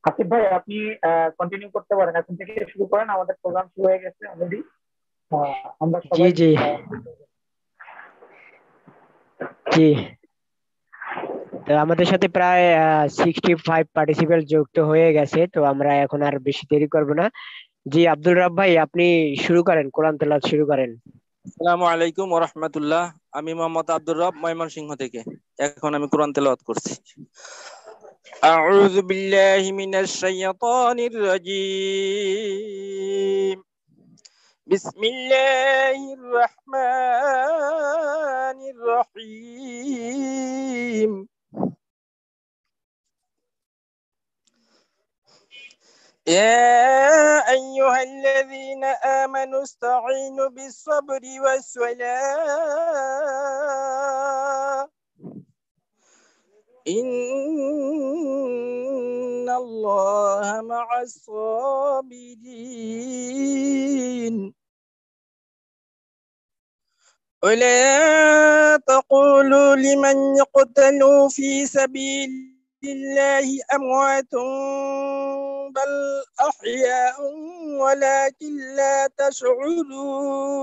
আসিফ ভাই, আপনি কন্টিনিউ করতে পারেন, এখন থেকে শুরু করেন, আমাদের প্রোগ্রাম শুরু হয়ে গেছে অলরেডি। আমরা জি সবাই জি জি। তো আমাদের সাথে প্রায় 65 পার্টিসিপেন্ট যুক্ত হয়ে গেছে, তো আমরা এখন আর বেশি দেরি করব না। জি, আব্দুল রাব ভাই, আপনি শুরু করেন, কোরআন তেলাওয়াত শুরু করেন। আসসালামু আলাইকুম ওয়া রাহমাতুল্লাহ। আমি মোহাম্মদ আব্দুর রব, ময়মনসিংহ থেকে। এখন আমি কোরআন তেলাওয়াত করছি। আউযু বিল্লাহি মিনাশ শাইতানির রাজীম। বিসমিল্লাহির রাহমানির রহিম। يا أيها الذين آمنوا استعينوا بالصبر والصلاة إن الله مع الصابرين. ولا تقولوا لمن يقتل في سبيل الله أموات بل أحياء ولكن لا تشعرون.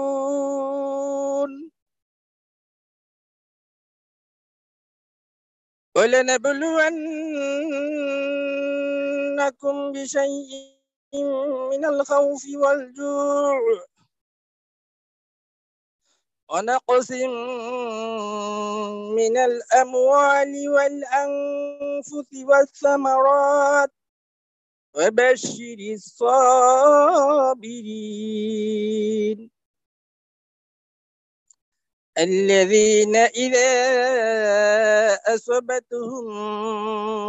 ولنبلونكم بشيء من الخوف والجوع ونقص من الأموال والأنفس والثمرات وبشر الصابرين الذين إذا أصابتهم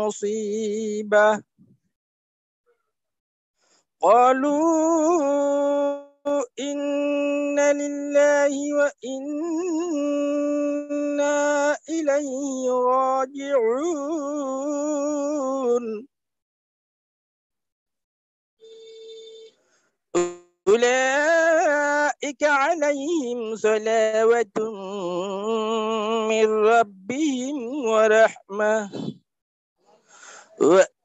مصيبة قالوا إنا لله وإنا إليه راجعون. أولئك عليهم صلوات من ربهم ورحمة وأولئك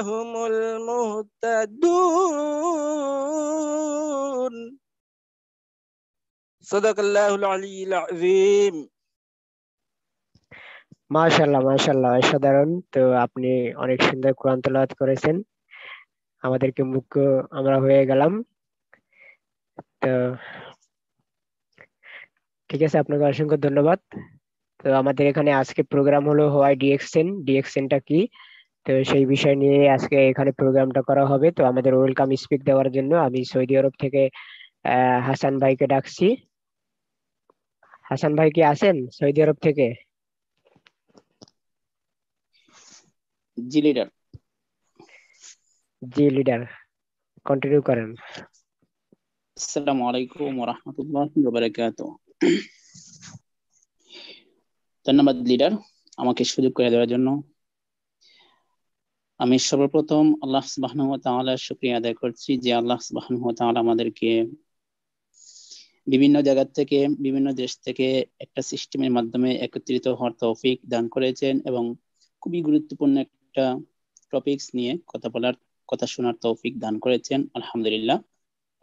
هم المهتدون. صدق الله العلي العظيم. মাশাল্লাহ মাশাল্লাহ, অসাধারণ। তো আপনি অনেক সুন্দর কোরআন তেলাওয়াত করেছেন, আমাদেরকে মুগ্ধ আমরা হয়ে গেলাম। তো ঠিক আছে, আপনাকে অসংখ্য ধন্যবাদ। তো আমাদের এখানে আজকে প্রোগ্রাম হলো হোয়াই ডিএক্সএন, ডিএক্সএনটা কি, তো সেই বিষয় নিয়ে আজকে এখানে প্রোগ্রামটা করা হবে। তো আমাদের ওয়েলকাম স্পিচ দেওয়ার জন্য আমি সৌদি আরব থেকে হাসান ভাইকে ডাকছি। হাসান ভাই কি আছেন সৌদি আরব থেকে? জি লিডার। জি লিডার, কন্টিনিউ করেন। আসসালামু আলাইকুম ওয়া রাহমাতুল্লাহি ওয়া বারাকাতুহু। ধন্যবাদ লিডার আমাকে সুযোগ করে দেওয়ার জন্য। আমি সর্বপ্রথম আল্লাহ সুবহানাহু ওয়া তাআলার শুকরিয়া আদায় করছি যে আল্লাহ সুবহানাহু ওয়া তাআলা আমাদেরকে বিভিন্ন জায়গা থেকে, বিভিন্ন দেশ থেকে একটা সিস্টেমের মাধ্যমে একত্রিত হওয়ার তৌফিক দান করেছেন এবং খুবই গুরুত্বপূর্ণ একটা টপিকস নিয়ে কথা বলার, কথা শোনার তৌফিক দান করেছেন, আলহামদুলিল্লাহ।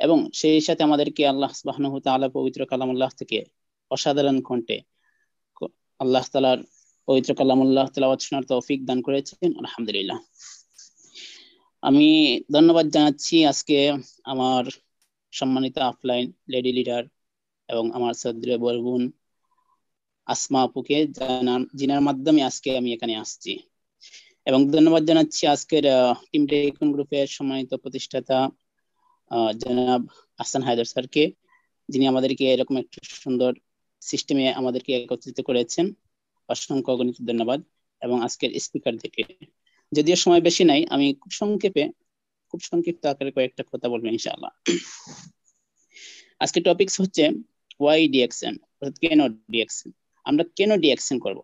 এবং সেই সাথে আমাদেরকে আল্লাহ সুবহানাহু ওয়া তাআলা পবিত্র কালামুল্লাহ থেকে অসাধারণ কণ্ঠে আল্লাহ তাআলার পবিত্র কালামুল্লাহ তেলাওয়াত শোনার তৌফিক দান করেছেন, আলহামদুলিল্লাহ। আমি ধন্যবাদ জানাচ্ছি আজকে আমার সম্মানিত অফলাইন লেডি লিডার এবং আমার শ্রদ্ধেয় বড় বোন আসমা আপুকে, জিনার মাধ্যমে আজকে আমি এখানে আসছি। এবং ধন্যবাদ জানাচ্ছি আজকের টিম টেকন গ্রুপের সম্মানিত প্রতিষ্ঠাতা জনাব আহসান হায়দার স্যারকে, যিনি আমাদেরকে এরকম একটা সুন্দর সিস্টেমে আমাদেরকে একত্রিত করেছেন। অসংখ্য অগণিত ধন্যবাদ। এবং আজকের স্পিকার থেকে, যদিও সময় বেশি নাই, আমি খুব সংক্ষিপ্ত আকারে কয়েকটা কথা বলবো ইনশাআল্লাহ। আজকে টপিকস হচ্ছে ওয়াই ডিএক্সএন, অর্থাৎ কেন ডিএক্সএন, আমরা কেন ডিএক্সএন করব,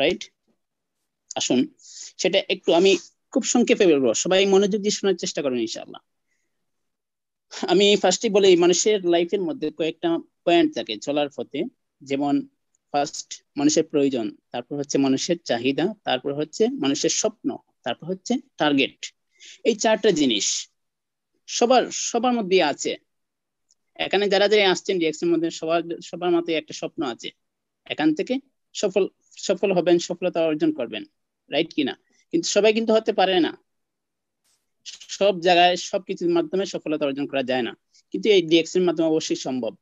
রাইট? আসুন সেটা একটু আমি খুব সংক্ষেপে বলবো, সবাই মনোযোগ দিয়ে শোনার চেষ্টা করুন ইনশাআল্লাহ। আমি ফার্স্টে বলি, মানুষের লাইফের মধ্যে কয়েকটা পয়েন্ট থাকে চলার পথে। যেমন ফার্স্ট মানুষের প্রয়োজন, তারপর হচ্ছে মানুষের চাহিদা, তারপর হচ্ছে মানুষের স্বপ্ন, তারপর হচ্ছে টার্গেট। এই চারটা জিনিস সবার সবার মধ্যে আছে। এখানে যারা যারা আসছেন ডিএক্সের মধ্যে সবার মাথায় একটা স্বপ্ন আছে, এখান থেকে সফল সফল হবেন, সফলতা অর্জন করবেন, রাইট কিনা? কিন্তু সবাই কিন্তু হতে পারে না, সব জায়গায় সবকিছুর মাধ্যমে সফলতা অর্জন করা যায় না, কিন্তু এই ডিএক্স এর মাধ্যমে অবশ্যই সম্ভব।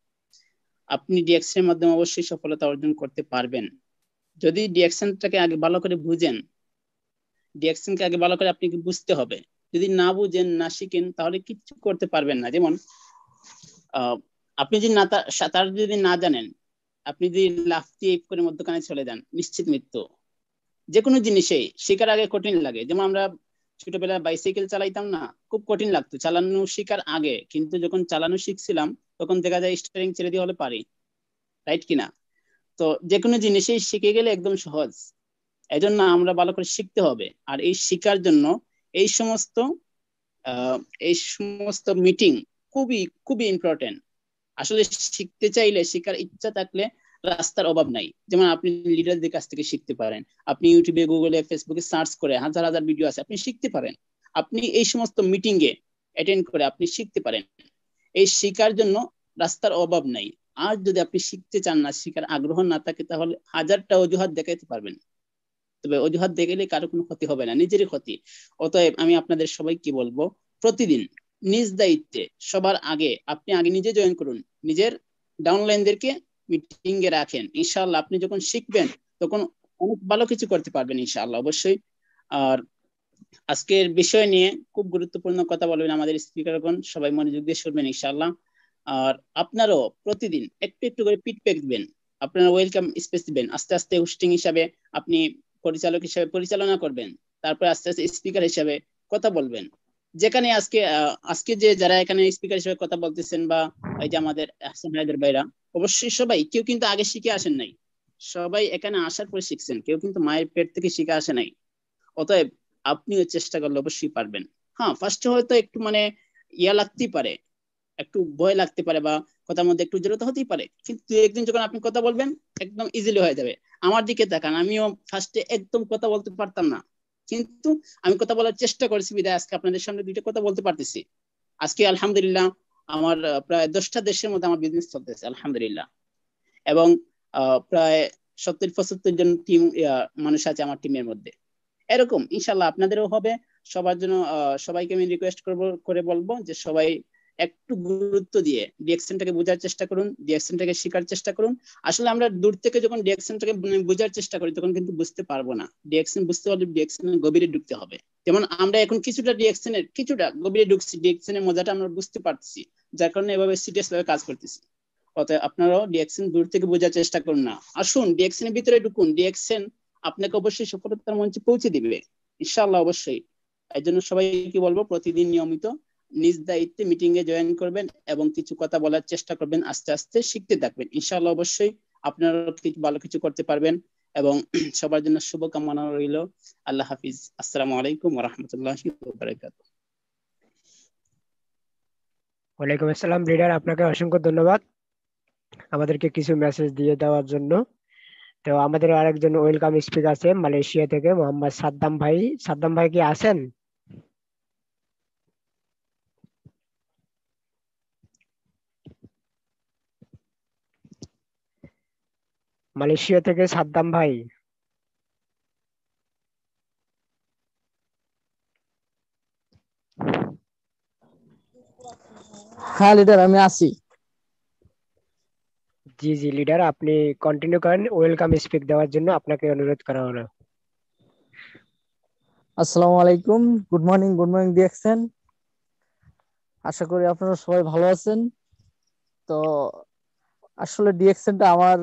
আপনি ডিএক্স এর মাধ্যমে অবশ্যই সফলতা অর্জন করতে পারবেন যদি ডিএক্সনটাকে আগে ভালো করে বুঝেন। ডিএক্সনকে আগে ভালো করে আপনি বুঝতে হবে। যদি না বুঝেন, না শিখেন, তাহলে কিছু করতে পারবেন না। যেমন আপনি যদি সাঁতার যদি না জানেন, আপনি যদি লাফ দিয়ে করে মধ্যখানে চলে যান, নিশ্চিত মৃত্যু। যে কোনো জিনিসেই শেখার আগে কঠিন লাগে। যেমন আমরা ছোটবেলায় বাইসাইকেল চালাইতাম না, খুব কঠিন লাগতো চালানো শেখার আগে, কিন্তু যখন চালানো শিখছিলাম তখন দেখা যায় স্টিয়ারিং ছেড়ে দিয়ে হলে পারি, রাইট কিনা? তো যে কোনো জিনিসেই শিখে গেলে একদম সহজ। এজন্য আমরা ভালো করে শিখতে হবে। আর এই শিখার জন্য এই সমস্ত মিটিং খুবই খুবই ইম্পর্টেন্ট। আসলে শিখতে চাইলে, শিখার ইচ্ছা থাকলে রাস্তার অভাব নাই। যেমন আপনি লিডারদের কাছ থেকে শিখতে পারেন, আপনি ইউটিউবে, গুগলে, ফেসবুকে সার্চ করে হাজার হাজার ভিডিও আছে, আপনি শিখতে পারেন। আপনি এই সমস্ত মিটিং এ অ্যাটেন্ড করে আপনি শিখতে পারেন। এই শিখার জন্য রাস্তার অভাব নাই। আর যদি আপনি শিখতে চান না, শিখার আগ্রহ না থাকে, তাহলে হাজারটা অজুহাত দেখাইতে পারবেন, তবে অজুহাত দেখাইলে কারো কোনো ক্ষতি হবে না, নিজেরই ক্ষতি। অতএব আমি আপনাদের সবাইকে বলবো, প্রতিদিন নিজ দায়িত্বে সবার আগে আপনি আগে নিজে জয়েন করুন, নিজের ডাউনলাইনদেরকে মিটিং এ রাখেন। ইনশাআল্লাহ আপনি যখন শিখবেন তখন অনেক ভালো কিছু করতে পারবেন ইনশাআল্লাহ, অবশ্যই। আর আজকের বিষয় নিয়ে খুব গুরুত্বপূর্ণ কথা বলবেন আমাদের স্পিকারগণ, সবাই মনোযোগ দিয়ে শুনবেন ইনশাআল্লাহ। আর আপনারও প্রতিদিন একটু একটু করে ফিডব্যাক দিবেন, আপনারা ওয়েলকাম স্পেস দিবেন। আস্তে আস্তে হোস্টিং হিসাবে আপনি পরিচালক হিসাবে পরিচালনা করবেন, তারপর আস্তে আস্তে স্পিকার হিসাবে কথা বলবেন। যেখানে আজকে যে যারা এখানে স্পিকার হিসেবে কথা বলতেছেন, বা এই যে আমাদের হাসান হায়দার ভাইরা, অবশ্যই সবাই, কেউ কিন্তু আগে শিখে আসেন নাই, সবাই এখানে আসার পরে শিখছেন, কেউ কিন্তু মায়ের পেট থেকে শিখে আসে নাই। অতএব আপনিও চেষ্টা করলে অবশ্যই পারবেন। হ্যাঁ, ফার্স্টে হয়তো একটু ইয়া লাগতেই পারে, একটু ভয় লাগতে পারে, বা কথার মধ্যে একটু জড়তা হতেই পারে, কিন্তু একদিন যখন আপনি কথা বলবেন একদম ইজিলি হয়ে যাবে। আমার দিকে তাকান, আমিও ফার্স্টে একদম কথা বলতে পারতাম না, কিন্তু আমি কথা বলার চেষ্টা করেছি বিধায় আজকে আপনাদের সামনে দুইটা কথা বলতে পারতেছি। আজকে আলহামদুলিল্লাহ আমার প্রায় 10টা দেশের মধ্যে আমার বিজনেস চলতেছে আলহামদুলিল্লাহ, এবং প্রায় 70-75 জন টিম মানুষ আছে আমার টিমের মধ্যে। এরকম ইনশাল্লাহ আপনাদেরও হবে। সবার জন্য সবাইকে আমি রিকোয়েস্ট করে বলবো যে সবাই একটু গুরুত্ব দিয়ে ডিএক্সএনটাকে বোঝার চেষ্টা করুন, ডিএক্সএনটাকে শেখার চেষ্টা করুন। আসলে আমরা দূর থেকে যখন ডিএক্সএনটাকে বোঝার চেষ্টা করি তখন কিন্তু বুঝতে পারবো না। ডিএক্সএন বুঝতে হলে ডিএক্সএন এর গভীরে ঢুকতে হবে। যেমন আমরা এখন কিছুটা গভীরে ঢুকছি, ডিএক্সএন এর মজাটা আমরা বুঝতে পারতেছি, যার কারণে এভাবে সিরিয়াস ভাবে কাজ করতেছি। অতএব আপনারাও ডিএক্সএন দূর থেকে বোঝার চেষ্টা করুন না, আসুন ডিএক্সএন এর ভিতরে ঢুকুন। ডিএক্সএন আপনাকে অবশ্যই সফলতার মঞ্চে পৌঁছে দিবে ইনশাআল্লাহ, অবশ্যই। এই জন্য সবাইকে বলবো প্রতিদিন নিয়মিত নিজ দায়িত্বে মিটিং এ জয়েন করবেন এবং কিছু কথা বলার চেষ্টা করবেন, আস্তে আস্তে শিখতে থাকবেন ইনশাআল্লাহ, অবশ্যই আপনারা ভালো কিছু করতে পারবেন। এবং সবার জন্য শুভকামনা রইল। আল্লাহ হাফিজ। আসসালামু আলাইকুম ওয়া রাহমাতুল্লাহি ওয়া বারাকাতুহু। ওয়ালাইকুম আসসালাম লিডার, আপনাকে অসংখ্য ধন্যবাদ আমাদেরকে কিছু মেসেজ দিয়ে দেওয়ার জন্য। তো আমাদের আরেকজন ওয়েলকাম স্পিকার আছে মালয়েশিয়া থেকে, মোহাম্মদ সাদ্দাম ভাই। সাদ্দাম ভাই কি আছেন? মালয়েশিয়া থেকে সাদ্দাম ভাই। হ্যাঁ লিডার, আমি আছি। জি জি লিডার, আপনি কন্টিনিউ করেন। ওয়েলকাম স্পিক দেওয়ার জন্য আপনাকে অনুরোধ করা হলো। আসসালামু আলাইকুম, গুড মর্নিং ডিএক্সএন। আশা করি আপনারা সবাই ভালো আছেন। তো আসলে ডিএক্সএনটা আমার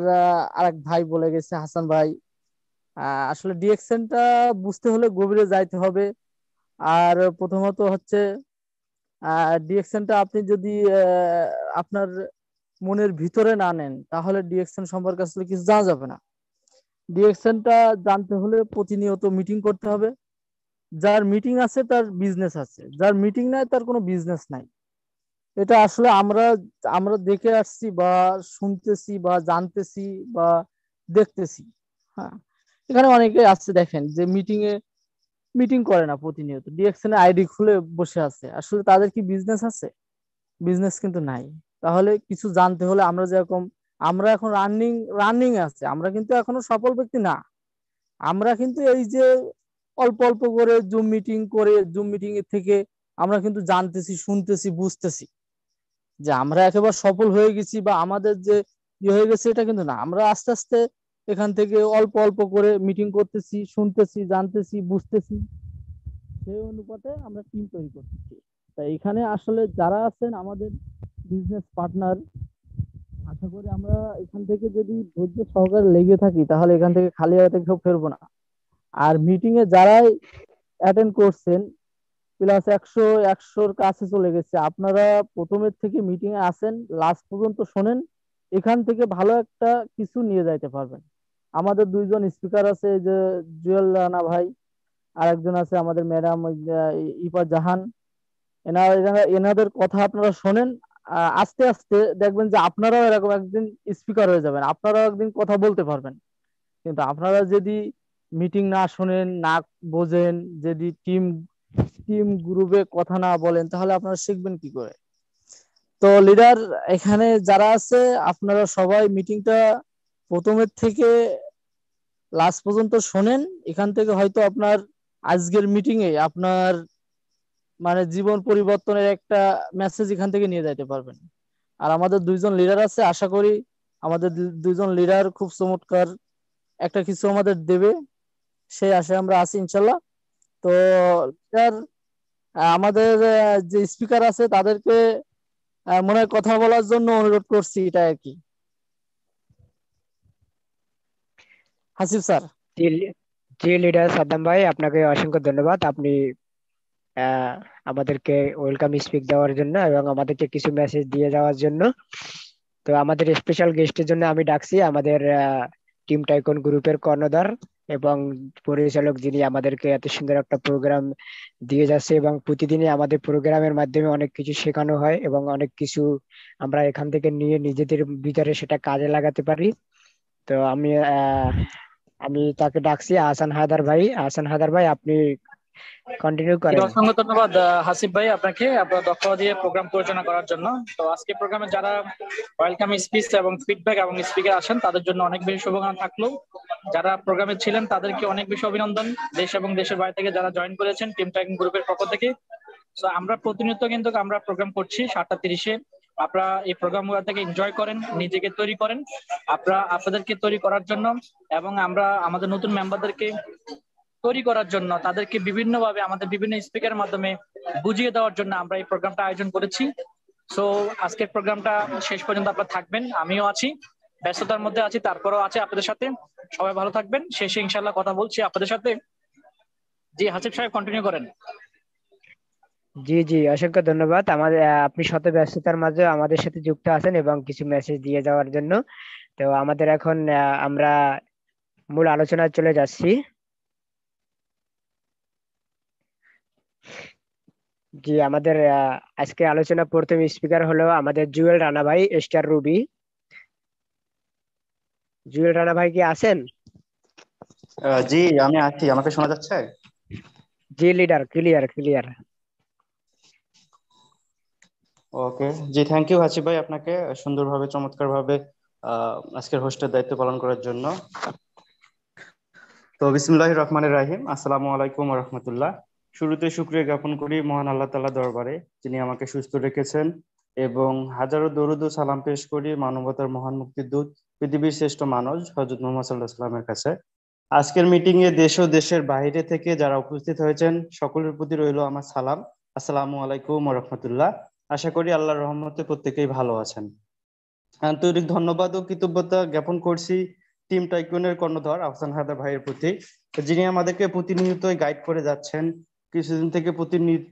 আরেক ভাই বলে গেছে, হাসান ভাই। আসলে ডিএক্সএনটা বুঝতে হলে গভীরে যাইতে হবে। আর প্রথমত হচ্ছে ডিএক্সএনটা আপনি যদি আপনার মনের ভিতরে না নেন, তাহলে ডিএক্সএন সম্পর্কে আসলে কিছু জানা যাবে না। ডিএক্সএনটা জানতে হলে প্রতিনিয়ত মিটিং করতে হবে। যার মিটিং আছে তার বিজনেস আছে, যার মিটিং নাই তার কোনো বিজনেস নাই। এটা আসলে আমরা দেখে আসছি বা শুনতেছি বা জানতেছি বা দেখতেছি। হ্যাঁ, এখানে অনেকে আছে দেখেন যে মিটিং করে না, প্রতিনিয়ত ডিএক্সএন আইডি খুলে বসে আছে। আসলে তাদের কি বিজনেস আছে? বিজনেস কিন্তু নাই। তাহলে কিছু জানতে হলে আমরা যেরকম, আমরা এখন রানিং আছে, আমরা কিন্তু এখনো সফল ব্যক্তি না। আমরা কিন্তু এই যে অল্প অল্প করে জুম মিটিং এর থেকে আমরা কিন্তু জানতেছি, শুনতেছি, বুঝতেছি যে আমরা একেবারে সফল হয়ে গেছি বা আমাদের যে ইয়ে হয়ে গেছে, এটা কিন্তু না। আমরা আস্তে আস্তে এখান থেকে অল্প অল্প করে মিটিং করতেছি, শুনতেছি, জানতেছি, বুঝতেছি, সেই অনুপাতে আমরা টিম তৈরি করতেছি। তাই এখানে আসলে যারা আছেন আমাদের বিজনেস পার্টনার, আশা করি আমরা এখান থেকে যদি ধৈর্য সহকারে লেগে থাকি তাহলে এখান থেকে খালি হাতে কেউ ফেরবো না। আর মিটিং এ যারাই অ্যাটেন্ড করছেন প্লাস 100-100-র কাছে চলে গেছে, আপনারা প্রথমের থেকে মিটিং এ আসেন, লাস্ট পর্যন্ত শোনেন, এখান থেকে ভালো একটা কিছু নিয়ে যাইতে পারবেন। আমাদের দুইজন স্পিকার আছে, এই যে জুয়েল রানা ভাই, আর একজন আছে আমাদের ম্যাডাম ইফা জাহান। এনাদের কথা আপনারা শোনেন, আস্তে আস্তে দেখবেন যে আপনারাও এরকম একদিন স্পিকার হয়ে যাবেন, আপনারাও একদিন কথা বলতে পারবেন। কিন্তু আপনারা যদি মিটিং না শোনেন, না বোঝেন, যদি টিম গ্রুপে কথা না বলেন, তাহলে আপনারা শিখবেন কি করে? তো লিডার, এখানে যারা আছে আপনারা সবাই মিটিংটা প্রথমের থেকে লাস্ট পর্যন্ত শোনেন। এখান থেকে হয়তো আপনার আজকের মিটিং এ আপনার মানে জীবন পরিবর্তনের একটা মেসেজ এখান থেকে নিয়ে যাইতে পারবেন। আর আমাদের দুইজন লিডার আছে, আশা করি আমাদের দুইজন লিডার খুব চমৎকার একটা কিছু আমাদের দেবে, সেই আশায় আমরা আছি ইনশাল্লাহ। তো লিডার, আমাদের যে স্পিকার আছে তাদেরকে মনে হয় কথা বলার জন্য অনুরোধ করছি, এটা আর কি। হাসিব স্যার। জি জি লিডার সাদ্দাম ভাই, আপনাকে অসংখ্য ধন্যবাদ। আপনি আহ, আমাদেরকে ওয়েলকাম স্পিক দেওয়ার জন্য এবং আমাদেরকে কিছু মেসেজ দিয়ে যাওয়ার জন্য। তো আমাদের স্পেশাল গেস্টের জন্য আমি ডাকছি আমাদের টিম টাইকন গ্রুপের কর্ণধার এবং পরিচালক, যিনি আমাদেরকে এত সুন্দর একটা প্রোগ্রাম দিয়ে যাচ্ছে এবং প্রতিদিনই আমাদের প্রোগ্রামের মাধ্যমে অনেক কিছু শেখানো হয় এবং অনেক কিছু আমরা এখান থেকে নিয়ে নিজেদের ভিতরে সেটা কাজে লাগাতে পারি। তো আমি তাকে ডাকছি আহসান হায়দার ভাই। আহসান হায়দার ভাই, আপনি কন্টিনিউ জি, করেন। অসংখ্য ধন্যবাদ হাসিব ভাই আপনাকে আপনার দক্ষতা দিয়ে প্রোগ্রাম পরিচালনা করার জন্য। তো আজকে প্রোগ্রামে যারা ওয়েলকাম স্পিচ এবং ফিডব্যাক এবং স্পিকার আসেন তাদের জন্য অনেক বেশি শুভকামনা থাকলো। যারা প্রোগ্রামে ছিলেন তাদেরকে অনেক বেশি অভিনন্দন, দেশ এবং দেশের বাইরে থেকে যারা জয়েন করেছেন টিম টাইম গ্রুপের পক্ষ থেকে। তো আমরা প্রতিনিয়ত কিন্তু আমরা প্রোগ্রাম করছি 7টা 30-এ। আপনারা এই প্রোগ্রামগুলো থেকে এনজয় করেন, নিজেকে তৈরি করেন। আপনারা আপনাদেরকে তৈরি করার জন্য এবং আমরা আমাদের নতুন মেম্বারদেরকে তৈরি করার জন্য, তাদেরকে বিভিন্নভাবে আমাদের বিভিন্ন স্পিকারের মাধ্যমে বুঝিয়ে দেওয়ার জন্য আমরা এই প্রোগ্রামটা আয়োজন করেছি। সো আজকের প্রোগ্রামটা শেষ পর্যন্ত আপনারা থাকবেন, আমিও আছি, ব্যস্ততার মধ্যে আছি, তারপরেও আছে আপনাদের সাথে। সবাই ভালো থাকবেন, শেষে ইনশাল্লাহ কথা বলছি আপনাদের সাথে। জি হাসিব সাহেব, কন্টিনিউ করেন। জি জি, অসংখ্য ধন্যবাদ। আমাদের আপনি শত ব্যস্ততার মাঝে আমাদের সাথে যুক্ত আছেন এবং কিছু মেসেজ দিয়ে যাওয়ার জন্য। তো আমাদের এখন আমরা মূল আলোচনায় চলে যাচ্ছি। জি, আমাদের আজকে আলোচনা প্রথম স্পিকার হলো আমাদের জুয়েল রানা ভাই, স্টার রুবি। জুয়েল রানা ভাই কি আছেন? জি, আমি আছি। আমাকে শোনা যাচ্ছে? জি লিডার, ক্লিয়ার ক্লিয়ার। ওকে, জি, থ্যাংক ইউ হাসিব ভাই আপনাকে সুন্দরভাবে চমৎকারভাবে আজকের হোস্টের দায়িত্ব পালন করার জন্য। তো বিসমিল্লাহির রহমানির রহিম, আসসালামু আলাইকুম ওয়া রাহমাতুল্লাহ। শুরুতে শুকরিয়া জ্ঞাপন করি মহান আল্লাহ তাআলা দরবারে, যিনি আমাকে সুস্থ রেখেছেন, এবং হাজারো দরুদ ও সালাম পেশ করি মানবতার মহান মুক্তিদূত, পৃথিবীর শ্রেষ্ঠ মানুষ হযরত মুহাম্মদ সাল্লাল্লাহু আলাইহি ওয়াসাল্লামের কাছে। আজকের মিটিং এ দেশ ও দেশের বাইরে থেকে যারা উপস্থিত হয়েছেন সকলের প্রতি রইল আমার সালাম। আসসালামু আলাইকুম ওয়া রাহমাতুল্লাহ। আশা করি আল্লাহর রহমতে প্রত্যেকেই ভালো আছেন। আন্তরিক ধন্যবাদ ও কৃতজ্ঞতা জ্ঞাপন করছি টিম টাইকুনের কর্ণধার আহসান হায়দার ভাইয়ের প্রতি, যিনি আমাদেরকে প্রতিনিয়তই গাইড করে যাচ্ছেন। কিছুদিন থেকে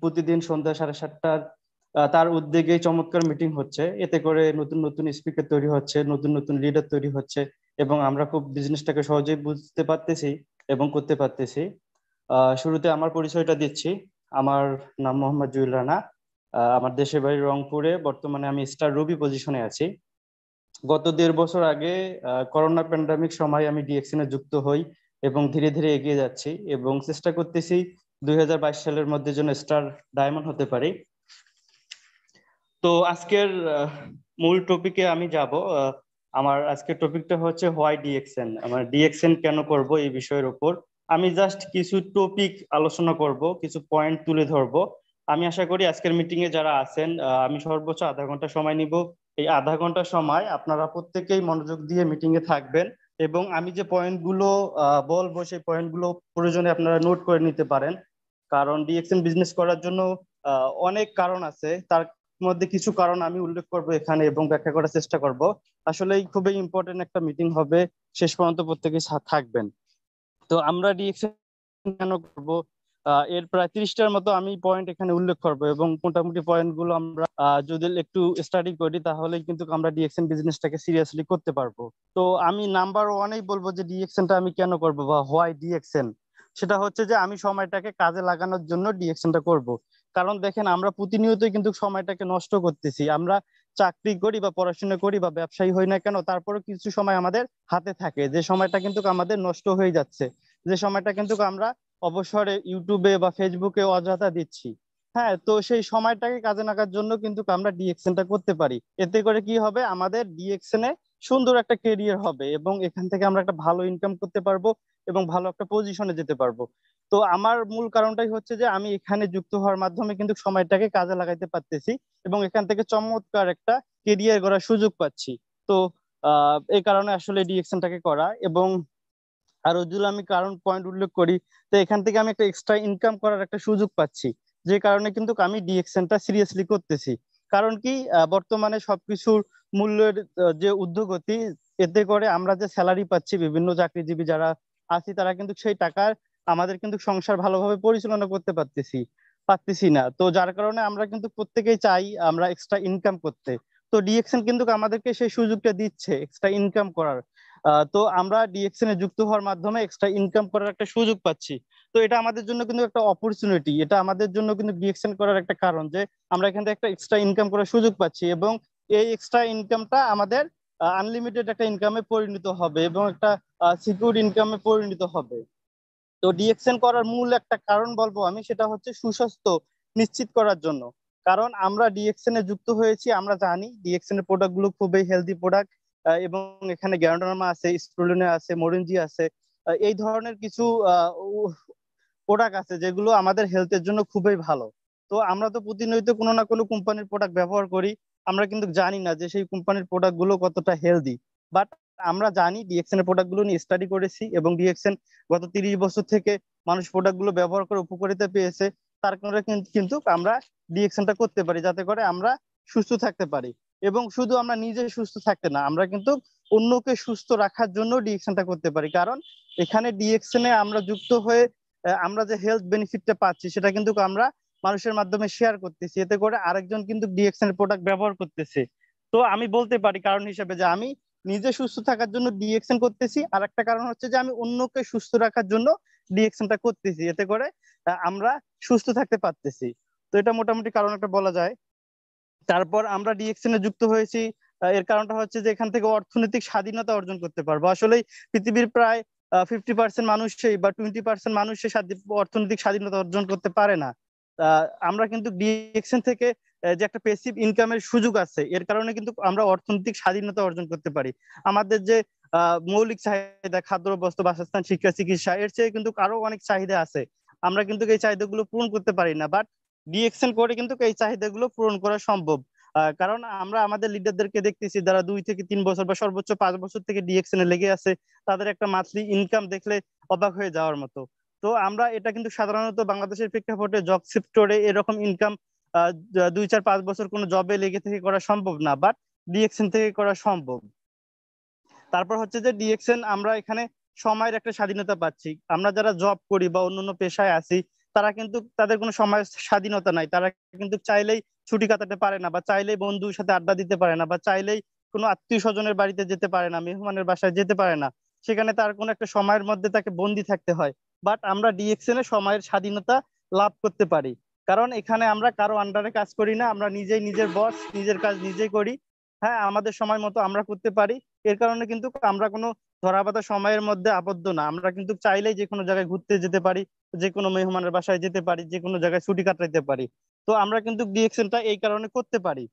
প্রতিদিন সন্ধ্যা 7:30টার তার উদ্যোগে চমৎকার মিটিং হচ্ছে। এতে করে নতুন নতুন স্পিকার তৈরি হচ্ছে, নতুন নতুন লিডার তৈরি হচ্ছে, এবং আমরা খুব বিজনেসটাকে সহজেই বুঝতে পারতেছি এবং করতে পারতেছি। শুরুতে আমার পরিচয়টা দিচ্ছি। আমার নাম মোহাম্মদ জুয়েল রানা। আমার দেশের বাড়ি রংপুরে। বর্তমানে আমি স্টার রুবি পজিশনে আছি। গত 1.5 বছর আগে করোনা প্যান্ডামিক সময় আমি ডিএক্সএন এ যুক্ত হই এবং ধীরে ধীরে এগিয়ে যাচ্ছি এবং চেষ্টা করতেছি 2022 সালের মধ্যে যেন স্টার ডায়মন্ড হতে পারি। তো আজকের মূল টপিকে আমি যাব। আমার আজকের টপিকটা হচ্ছে হোয়াই ডিএক্সএন, আমার ডিএক্সএন কেন করব এই বিষয়ের উপর আমি জাস্ট কিছু টপিক আলোচনা করব, কিছু পয়েন্ট তুলে ধরবো। আমি আশা করি আজকের মিটিং এ যারা আছেন, আমি সর্বোচ্চ আধা ঘন্টা সময় নিব। এই আধা ঘন্টা সময় আপনারা প্রত্যেকেই মনোযোগ দিয়ে মিটিং এ থাকবেন এবং আমি যে পয়েন্টগুলো বলবো সেই পয়েন্টগুলো প্রয়োজনে আপনারা নোট করে নিতে পারেন, কারণ ডিএক্সএন বিজনেস করার জন্য অনেক কারণ আছে, তার মধ্যে কিছু কারণ আমি উল্লেখ করব এখানে এবং ব্যাখ্যা করার চেষ্টা করব। আসলে খুবই ইম্পর্টেন্ট একটা মিটিং হবে, শেষ পর্যন্ত প্রত্যেকেই থাকবেন। তো আমরা ডিএক্সএন কেন করব, এর প্রায় 30টার মতো আমি পয়েন্ট এখানে উল্লেখ করব এবং মোটামুটি পয়েন্টগুলো আমরা যদি একটু স্টাডি করি তাহলে কিন্তু আমরা ডিএক্সএন বিজনেসটাকে সিরিয়াসলি করতে পারবো। তো আমি নাম্বার ওয়ানেই বলবো যে ডিএক্সএনটা আমি কেন করব বা হোয়াই ডিএক্সএন। সেটা হচ্ছে যে আমি সময়টাকে কাজে লাগানোর জন্য ডিএক্সএনটা করব। কারণ দেখেন আমরা প্রতিনিয়তই কিন্তু সময়টাকে নষ্ট করতেছি। আমরা চাকরি করি বা পড়াশোনা করি বা ব্যবসায়ী হই না কেন, তারপরে কিছু সময় আমাদের হাতে থাকে, যে সময়টা কিন্তু আমাদের নষ্ট হয়ে যাচ্ছে, যে সময়টা কিন্তু আমরা অবসরে ইউটিউবে বা ফেসবুকে অযথা দিচ্ছি। হ্যাঁ, তো সেই সময়টাকে কাজে লাগার জন্য কিন্তু আমরা ডিএক্সএনটা করতে পারি। এতে করে কি হবে, আমাদের ডিএক্সএন এ সুন্দর একটা কেরিয়ার হবে এবং এখান থেকে আমরা একটা ভালো ইনকাম করতে পারবো এবং ভালো একটা পজিশনে যেতে পারবো। তো আমার মূল কারণটাই হচ্ছে যে আমি এখানে যুক্ত হওয়ার মাধ্যমে কিন্তু সময়টাকে কাজে লাগাইতে পারতেছি এবং এখান থেকে চমৎকার একটা কেরিয়ার গড়ার সুযোগ পাচ্ছি। তো এই কারণে আসলে ডিএক্সএনটাকে করা। এবং আরো যদি আমি কারণ পয়েন্ট উল্লেখ করি, তো এখান থেকে আমি একটা এক্সট্রা ইনকাম করার একটা সুযোগ পাচ্ছি, যে কারণে কিন্তু আমি ডিএক্সএনটা সিরিয়াসলি করতেছি। কারণ কি, বর্তমানে সবকিছুর মূল্যের যে ঊর্ধ্বগতি, এতে করে আমরা যে স্যালারি পাচ্ছি, বিভিন্ন চাকরিজীবী যারা আছি তারা কিন্তু সেই টাকার আমাদের কিন্তু সংসার ভালোভাবে পরিচালনা করতে পারতেছি না। তো যার কারণে আমরা কিন্তু প্রত্যেকেই চাই আমরা এক্সট্রা ইনকাম করতে। তো ডিএক্সএন কিন্তু আমাদেরকে সেই সুযোগটা দিচ্ছে এক্সট্রা ইনকাম করার। তো আমরা ডিএক্সএন এ যুক্ত হওয়ার মাধ্যমে এক্সট্রা ইনকাম করার একটা সুযোগ পাচ্ছি। তো এটা আমাদের জন্য কিন্তু একটা অপরচুনিটি, এটা আমাদের জন্য কিন্তু ডিএক্সএন করার একটা কারণ যে আমরা এখান থেকে একটা এক্সট্রা ইনকাম করার সুযোগ পাচ্ছি এবং এই এক্সট্রা ইনকামটা আমাদের আনলিমিটেড একটা ইনকামে পরিণত হবে এবং একটা সিকিউর ইনকামে পরিণত হবে। তো ডিএক্সএন করার মূল একটা কারণ বলবো আমি, সেটা হচ্ছে সুস্বাস্থ্য নিশ্চিত করার জন্য। কারণ আমরা ডিএক্সএন এ যুক্ত হয়েছি, আমরা জানি ডিএক্সএন এর প্রোডাক্ট গুলো খুবই হেলদি প্রোডাক্ট এবং এখানে গ্যারান্ডারমা আছে, স্প্রুলিনা আছে, মোরেনজি আছে, এই ধরনের কিছু প্রোডাক্ট আছে যেগুলো আমাদের হেলথের জন্য খুবই ভালো। তো আমরা তো প্রতিনিয়ত কোনো না কোনো কোম্পানির প্রোডাক্ট ব্যবহার করি, আমরা কিন্তু জানি না যে সেই কোম্পানির প্রোডাক্ট গুলো কতটা হেলদি। বাট আমরা জানি ডিএক্সএন এর প্রোডাক্ট গুলো নিয়ে স্টাডি করেছি এবং ডিএক্সএন গত 30 বছর থেকে মানুষ প্রোডাক্ট গুলো ব্যবহার করে উপকারিতা পেয়েছে। তার কারণে কিন্তু আমরা ডিএক্সএনটা করতে পারি যাতে করে আমরা সুস্থ থাকতে পারি। এবং শুধু আমরা নিজে সুস্থ থাকতে না, আমরা কিন্তু অন্যকে সুস্থ রাখার জন্য ডিএক্সএনটা করতে পারি। কারণ এখানে ডিএক্সএন এ আমরা যুক্ত হয়ে আমরা যে হেলথ বেনিফিটটা পাচ্ছি সেটা কিন্তু আমরা মানুষের মাধ্যমে শেয়ার করতেছি, এতে করে আরেকজন কিন্তু ডিএক্সএন এর প্রোডাক্ট ব্যবহার করতেছে। তো আমি বলতে পারি কারণ হিসেবে যে আমি নিজে সুস্থ থাকার জন্য ডিএক্সএন করতেছি, আর একটা কারণ হচ্ছে যে আমি অন্যকে সুস্থ রাখার জন্য ডিএক্সএনটা করতেছি, এতে করে আমরা সুস্থ থাকতে পারতেছি। তো এটা মোটামুটি কারণ একটা বলা যায়। তারপর আমরা ডিএক্সএন এ যুক্ত হয়েছি, এর কারণটা হচ্ছে যে এখান থেকে অর্থনৈতিক স্বাধীনতা অর্জন করতে পারবো। আসলে পৃথিবীর প্রায় 50% মানুষই বা 20% মানুষই অর্থনৈতিক স্বাধীনতা অর্জন করতে পারে না। আমরা কিন্তু ডিএক্সএন থেকে যে একটা প্যাসিভ ইনকামের সুযোগ আছে, এর কারণে কিন্তু আমরা অর্থনৈতিক স্বাধীনতা অর্জন করতে পারি। আমাদের যে মৌলিক চাহিদা, খাদ্য, বস্ত্র, বাসস্থান, শিক্ষা, চিকিৎসা, এর চেয়ে কিন্তু আরো অনেক চাহিদা আছে, আমরা কিন্তু এই চাহিদাগুলো পূরণ করতে পারি না। বাট ডিএক্সএন করে কিন্তু এই চাহিদাগুলো পূরণ করা সম্ভব। কারণ আমরা আমাদের লিডারদেরকে দেখতেছি যারা 2 থেকে 3 বছর বা সর্বোচ্চ 5 বছর থেকে ডিএক্সএন এ লেগে আছে, তাদের একটা মান্থলি ইনকাম দেখলে অবাক হয়ে যাওয়ার মতো। তো আমরা এটা কিন্তু সাধারণত বাংলাদেশের প্রেক্ষাপটে জব সেক্টরে এরকম ইনকাম 2, 4, 5 বছর কোনো জবে লেগে থেকে করা সম্ভব না, বাট ডিএক্সএন থেকে করা সম্ভব। তারপর হচ্ছে যে ডিএক্সএন আমরা এখানে সময়ের একটা স্বাধীনতা পাচ্ছি। আমরা যারা জব করি বা অন্যান্য পেশায় আছি, তারা কিন্তু তাদের কোনো সময়ের স্বাধীনতা নাই, তারা কিন্তু চাইলেই ছুটি কাটাতে পারে না বা চাইলেই বন্ধুর সাথে আড্ডা দিতে পারে না বা চাইলেই কোনো আত্মীয় স্বজনের বাড়িতে যেতে পারে না, মেহমানের বাসায় যেতে পারে না। সেখানে তার কোনো একটা সময়ের মধ্যে তাকে বন্দি থাকতে হয়। বাট আমরা ডিএক্সএন এ সময়ের স্বাধীনতা লাভ করতে পারি, কারণ এখানে আমরা কারো আন্ডারে কাজ করি না, আমরা নিজেই নিজের বস, নিজের কাজ নিজেই করি। হ্যাঁ আমাদের সময় মতো আমরা করতে পারি। এর কারণে কিন্তু আমরা কোনো ধরাবাঁধা সময়ের মধ্যে আবদ্ধ না, আমরা কিন্তু চাইলেই যে কোনো জায়গায় ঘুরতে যেতে পারি, যে কোনো মেহমানের বাসায় যেতে পারি, যে কোনো জায়গায় ছুটি কাটাতে পারি। তো আমরা কিন্তু ডিএক্সএনটা এই কারণে করতে পারি।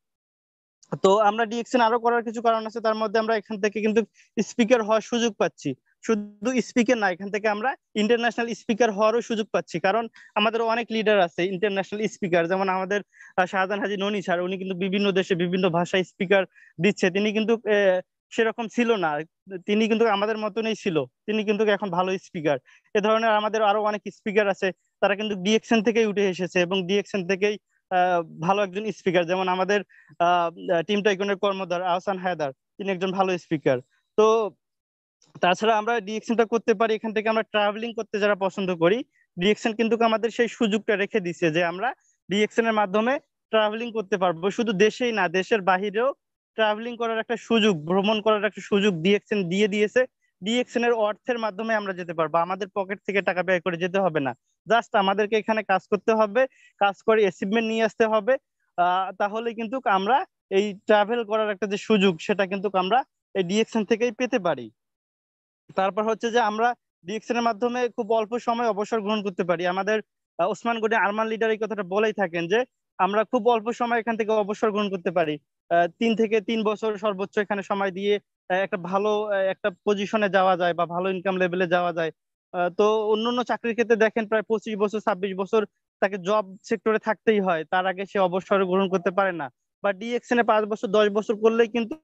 তো আমরা ডিএক্সএন আরো করার কিছু কারণ আছে, তার মধ্যে আমরা এখান থেকে কিন্তু স্পিকার হওয়ার সুযোগ পাচ্ছি। শুধু স্পিকার না, এখান থেকে আমরা ইন্টারন্যাশনাল স্পিকার হওয়ারও সুযোগ পাচ্ছি, কারণ আমাদের অনেক লিডার আছে ইন্টারন্যাশনাল স্পিকার। যেমন আমাদের শাহজাহান হাজি ননি স্যার, উনি কিন্তু বিভিন্ন দেশে বিভিন্ন ভাষায় স্পিকার দিচ্ছে। তিনি কিন্তু সেরকম ছিল না, তিনি কিন্তু আমাদের মতনই ছিল, তিনি কিন্তু এখন ভালো স্পিকার। এ ধরনের আমাদের আরো অনেক স্পিকার আছে, তারা কিন্তু ডিএক্সএন থেকেই উঠে এসেছে এবং ডিএক্সএন থেকেই ভালো একজন স্পিকার। যেমন আমাদের টিম টাইকনের কর্মধার আহসান হায়দার, তিনি একজন ভালো স্পিকার। তো তাছাড়া আমরা ডিএক্সএনটা করতে পারি, এখান থেকে আমরা ট্রাভেলিং করতে যারা পছন্দ করি, ডিএক্সএন কিন্তু আমাদের সেই সুযোগটা রেখে দিচ্ছে যে আমরা ডিএক্সএন এর মাধ্যমে ট্রাভেলিং করতে পারবো। শুধু দেশেই না, দেশের বাহিরেও ট্রাভেলিং করার একটা সুযোগ, ভ্রমণ করার একটা সুযোগ ডিএক্সএন দিয়ে দিয়েছে। ডিএক্সএন এর অর্থের মাধ্যমে আমরা যেতে পারবো, আমাদের পকেট থেকে টাকা ব্যয় করে যেতে হবে না, জাস্ট আমাদেরকে এখানে কাজ করতে হবে, কাজ করে অ্যাচিভমেন্ট নিয়ে আসতে হবে। তাহলে কিন্তু আমরা এই ট্রাভেল করার একটা যে সুযোগ, সেটা কিন্তু আমরা এই ডিএক্সএন থেকেই পেতে পারি। তারপর হচ্ছে যে আমরা ডিএক্সএন এর মাধ্যমে খুব অল্প সময় অবসর গ্রহণ করতে পারি। আমাদের ওসমান গনি আরমান লিডার এই কথাটা বলেই থাকেন যে আমরা খুব অল্প সময় এখান থেকে অবসর গ্রহণ করতে পারি। 3 থেকে 3 বছর সর্বোচ্চ এখানে সময় দিয়ে একটা ভালো একটা পজিশনে যাওয়া যায় বা ভালো ইনকাম লেভেলে যাওয়া যায়। তো অন্যান্য চাকরির ক্ষেত্রে দেখেন প্রায় 25 বছর 26 বছর তাকে জব সেক্টরে থাকতেই হয়, তার আগে সে অবসর গ্রহণ করতে পারে না। বা ডিএক্সএন এ 5 বছর 10 বছর করলেই কিন্তু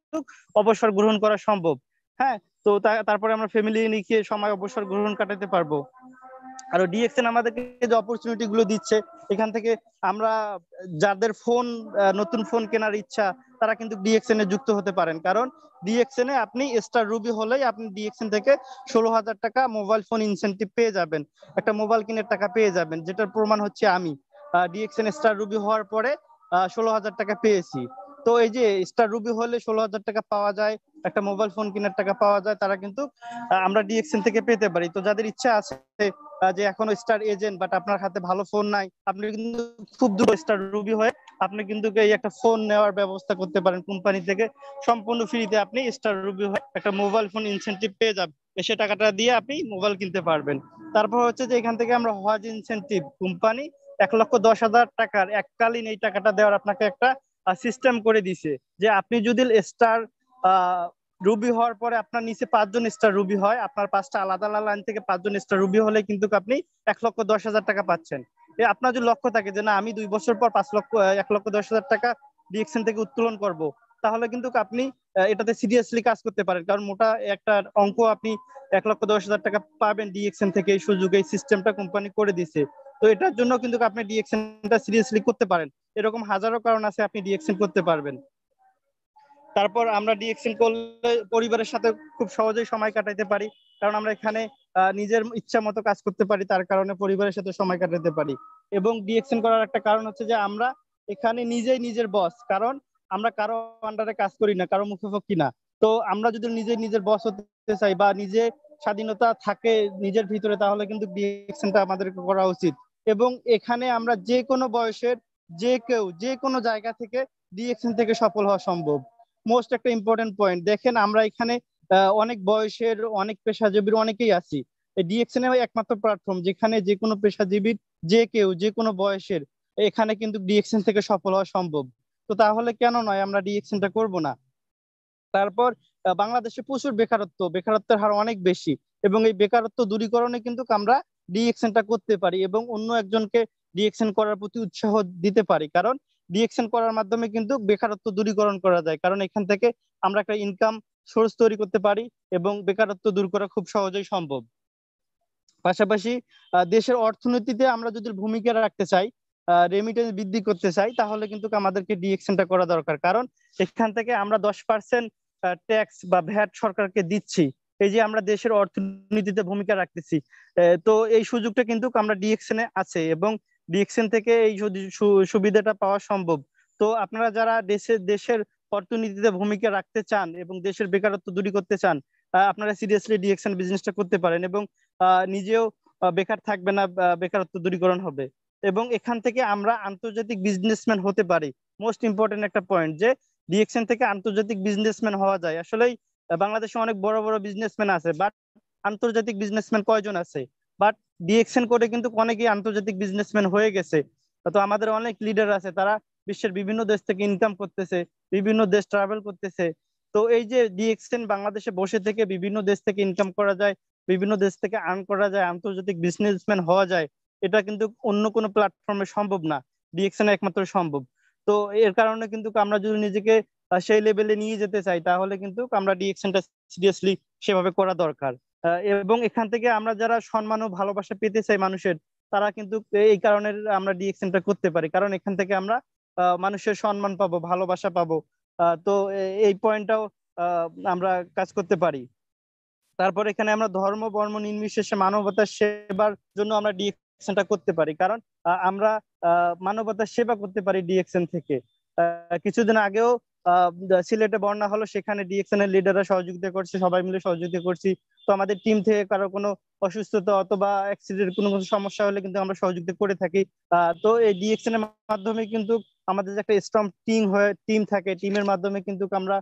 অবসর গ্রহণ করা সম্ভব। হ্যাঁ, তো তারপরে আমরা ফ্যামিলি নিয়ে সময় অবসর গ্রহণ কাটাতে পারবো। আর ডিএক্সএন আমাদেরকে যে অপরচুনিটি গুলো দিচ্ছে, এখান থেকে আমরা যাদের ফোন নতুন ফোন কেনার ইচ্ছা, তারা কিন্তু ডিএক্সএন এ যুক্ত হতে পারেন। কারণ ডিএক্সএন এ আপনি স্টার রুবি হলেই আপনি ডিএক্সএন থেকে 16,000 টাকা মোবাইল ফোন ইনসেন্টিভ পেয়ে যাবেন, একটা মোবাইল কিনের টাকা পেয়ে যাবেন, যেটার প্রমাণ হচ্ছে আমি ডিএক্সএন স্টার রুবি হওয়ার পরে 16,000 টাকা পেয়েছি। তো এই যে স্টার রুবি হলে 16,000 টাকা পাওয়া যায়, একটা মোবাইল ফোন কেনার টাকা পাওয়া যায়, তারা কিন্তু আমরা ডিএক্সএন থেকে পেতে পারি। তো যাদের ইচ্ছা আছে যে এখনো স্টার এজেন্ট বাট আপনার হাতে ভালো ফোন নাই, আপনি কিন্তু খুব দ্রুত স্টার রুবি হয়ে আপনি কিন্তু এই একটা ফোন নেওয়ার ব্যবস্থা করতে পারেন কোম্পানি থেকে, সম্পূর্ণ ফ্রিতে আপনি স্টার রুবি হয়ে একটা মোবাইল ফোন ইনসেন্টিভ পেয়ে যাবেন, সে টাকাটা দিয়ে আপনি মোবাইল কিনতে পারবেন। তারপর হচ্ছে যে এখান থেকে আমরা হজ ইনসেন্টিভ, কোম্পানি 1,10,000 টাকার এককালীন এই টাকাটা দেওয়ার আপনাকে একটা সিস্টেম করে দিছে, যে আপনি যদি স্টার রুবি হওয়ার পরে আপনার নিচে 5 জন স্টার রুবি হয়, আপনার 5টা আলাদা আলাদা লাইন থেকে 5 জন স্টার রুবি হলে কিন্তু আপনি 1,10,000 টাকা পাচ্ছেন। আপনার যদি লক্ষ্য থাকে যে না আমি 2 বছর পর 1,10,000 টাকা ডিএক্সএন থেকে উত্তোলন করব, তাহলে কিন্তু আপনি এটাতে সিরিয়াসলি কাজ করতে পারেন, কারণ মোটা একটা অঙ্ক আপনি 1,10,000 টাকা পাবেন ডিএক্সএন থেকে, এই সুযোগ এই সিস্টেমটা কোম্পানি করে দিছে। তো এটার জন্য কিন্তু আপনি ডিএক্সএনটা সিরিয়াসলি করতে পারেন। এরকম হাজারো কারণ আছে আপনি ডিএক্সএন করতে পারবেন। তারপর আমরা ডিএক্সএন করলে পরিবারের সাথে খুব সহজেই সময় কাটাতে পারি, কারণ আমরা এখানে নিজের ইচ্ছা মতো কাজ করতে পারি, তার কারণে পরিবারের সাথে সময় কাটাতে পারি। এবং ডিএক্সএন করার একটা কারণ হচ্ছে যে আমরা এখানে নিজেই নিজের বস, কারণ আমরা কারো আন্ডারে কাজ করি না, কারো মুখোমুখি না। তো আমরা যদি নিজের বস হতে চাই বা নিজে স্বাধীনতা থাকে নিজের ভিতরে, তাহলে কিন্তু ডিএক্সএনটা আমাদেরকে করা উচিত। এবং এখানে আমরা যে কোনো বয়সের যে কেউ যে কোনো জায়গা থেকে ডিএক্সএন থেকে সফল হওয়া সম্ভব। মোস্ট একটা ইম্পর্টেন্ট পয়েন্ট দেখেন, আমরা এখানে অনেক বয়সের অনেক পেশাজীবীর অনেকেই আছি। ডিএক্সএন একমাত্র প্ল্যাটফর্ম যেখানে যে কোনো পেশাজীবীর যে কেউ যে কোনো বয়সের এখানে কিন্তু ডিএক্সএন থেকে সফল হওয়া সম্ভব। তো তাহলে কেন নয় আমরা ডিএক্সএনটা করব না? তারপর বাংলাদেশে প্রচুর বেকারত্বের হার অনেক বেশি, এবং এই বেকারত্ব দূরীকরণে কিন্তু আমরা ডিএক্সএনটা করতে পারি এবং অন্য একজনকে ডিএক্সএন করার প্রতি উৎসাহ দিতে পারি। কারণ ডিএক্সএন করার মাধ্যমে কিন্তু বেকারত্ব দূরীকরণ করা যায়, কারণ এখান থেকে আমরা একটা ইনকাম সোর্স তৈরি করতে পারি এবং বেকারত্ব দূর করা খুব সহজেই সম্ভব। পাশাপাশি দেশের অর্থনীতিতে আমরা যদি ভূমিকা রাখতে চাই, রেমিটেন্স বৃদ্ধি করতে চাই, তাহলে কিন্তু আমাদেরকে ডিএক্সএনটা করা দরকার। কারণ এখান থেকে আমরা 10% ট্যাক্স বা ভ্যাট সরকারকে দিচ্ছি, এই যে আমরা দেশের অর্থনীতিতে ভূমিকা রাখতেছি। তো এই সুযোগটা কিন্তু আমরা ডিএক্সএন আছে এবং ডিএক্সএন থেকে এই সুবিধাটা পাওয়া সম্ভব। তো আপনারা যারা দেশের অর্থনীতিতে ভূমিকা রাখতে চান এবং দেশের বেকারত্ব দূর করতে চান, আপনারা সিরিয়াসলি ডিএক্সএন বিজনেসটা করতে পারেন এবং নিজেও বেকার থাকবে না, বেকারত্ব দূরীকরণ হবে। এবং এখান থেকে আমরা আন্তর্জাতিক বিজনেসম্যান হতে পারি। মোস্ট ইম্পর্টেন্ট একটা পয়েন্ট, যে ডিএক্সএন থেকে আন্তর্জাতিক বিজনেসম্যান হওয়া যায়। আসলেই বাংলাদেশে অনেক বড় বড় বিজনেসম্যান আছে, বাট আন্তর্জাতিক বিজনেসম্যান কয়জন আছে? বাট ডিএক্সএন করে কিন্তু অনেকেই আন্তর্জাতিক বিজনেসম্যান হয়ে গেছে। তো আমাদের অনেক লিডার আছে, তারা বিশ্বের বিভিন্ন দেশ থেকে ইনকাম করতেছে, বিভিন্ন দেশ ট্রাভেল করতেছে। তো এই যে ডিএক্সএন বাংলাদেশে বসে থেকে বিভিন্ন দেশ থেকে ইনকাম করা যায়, বিভিন্ন দেশ থেকে আর্ন করা যায়, আন্তর্জাতিক বিজনেসম্যান হওয়া যায়, এটা কিন্তু অন্য কোনো প্ল্যাটফর্মে সম্ভব না, ডিএক্সএন একমাত্র সম্ভব। তো এর কারণে কিন্তু আমরা যদি নিজেকে সেই লেভেলে নিয়ে যেতে চাই, তাহলে কিন্তু আমরা ডিএক্সএনটা সিরিয়াসলি সেভাবে করা দরকার। এবং এখান থেকে আমরা যারা সম্মান ও ভালোবাসা পেতে চাই মানুষের, তারা কিন্তু এই কারণে আমরা ডিএক্সএনটা করতে পারি, কারণ এখান থেকে আমরা মানুষের সম্মান পাবো, ভালোবাসা পাবো। তো এই পয়েন্টটাও আমরা কাজ করতে পারি। তারপর এখানে আমরা ধর্ম বর্ণ নির্বিশেষে মানবতার সেবার জন্য আমরা ডিএক্সএনটা করতে পারি, কারণ আমরা মানবতার সেবা করতে পারি ডিএক্সএন থেকে। কিছুদিন আগেও সিলেটে বন্যা হলো, সেখানে ডিএক্সএন এর লিডাররা সহযোগিতা করছে, সবাই মিলে সহযোগিতা করছি। তো আমাদের টিম থেকে কারো কোনো অসুস্থতা অথবা অ্যাক্সিডেন্ট কোনো সমস্যা হলে কিন্তু আমরা সহযোগিতা করে থাকি। তো এই ডিএক্সএন এর মাধ্যমে কিন্তু আমাদের যে একটা স্ট্রং টিম থাকে, টিমের মাধ্যমে কিন্তু আমরা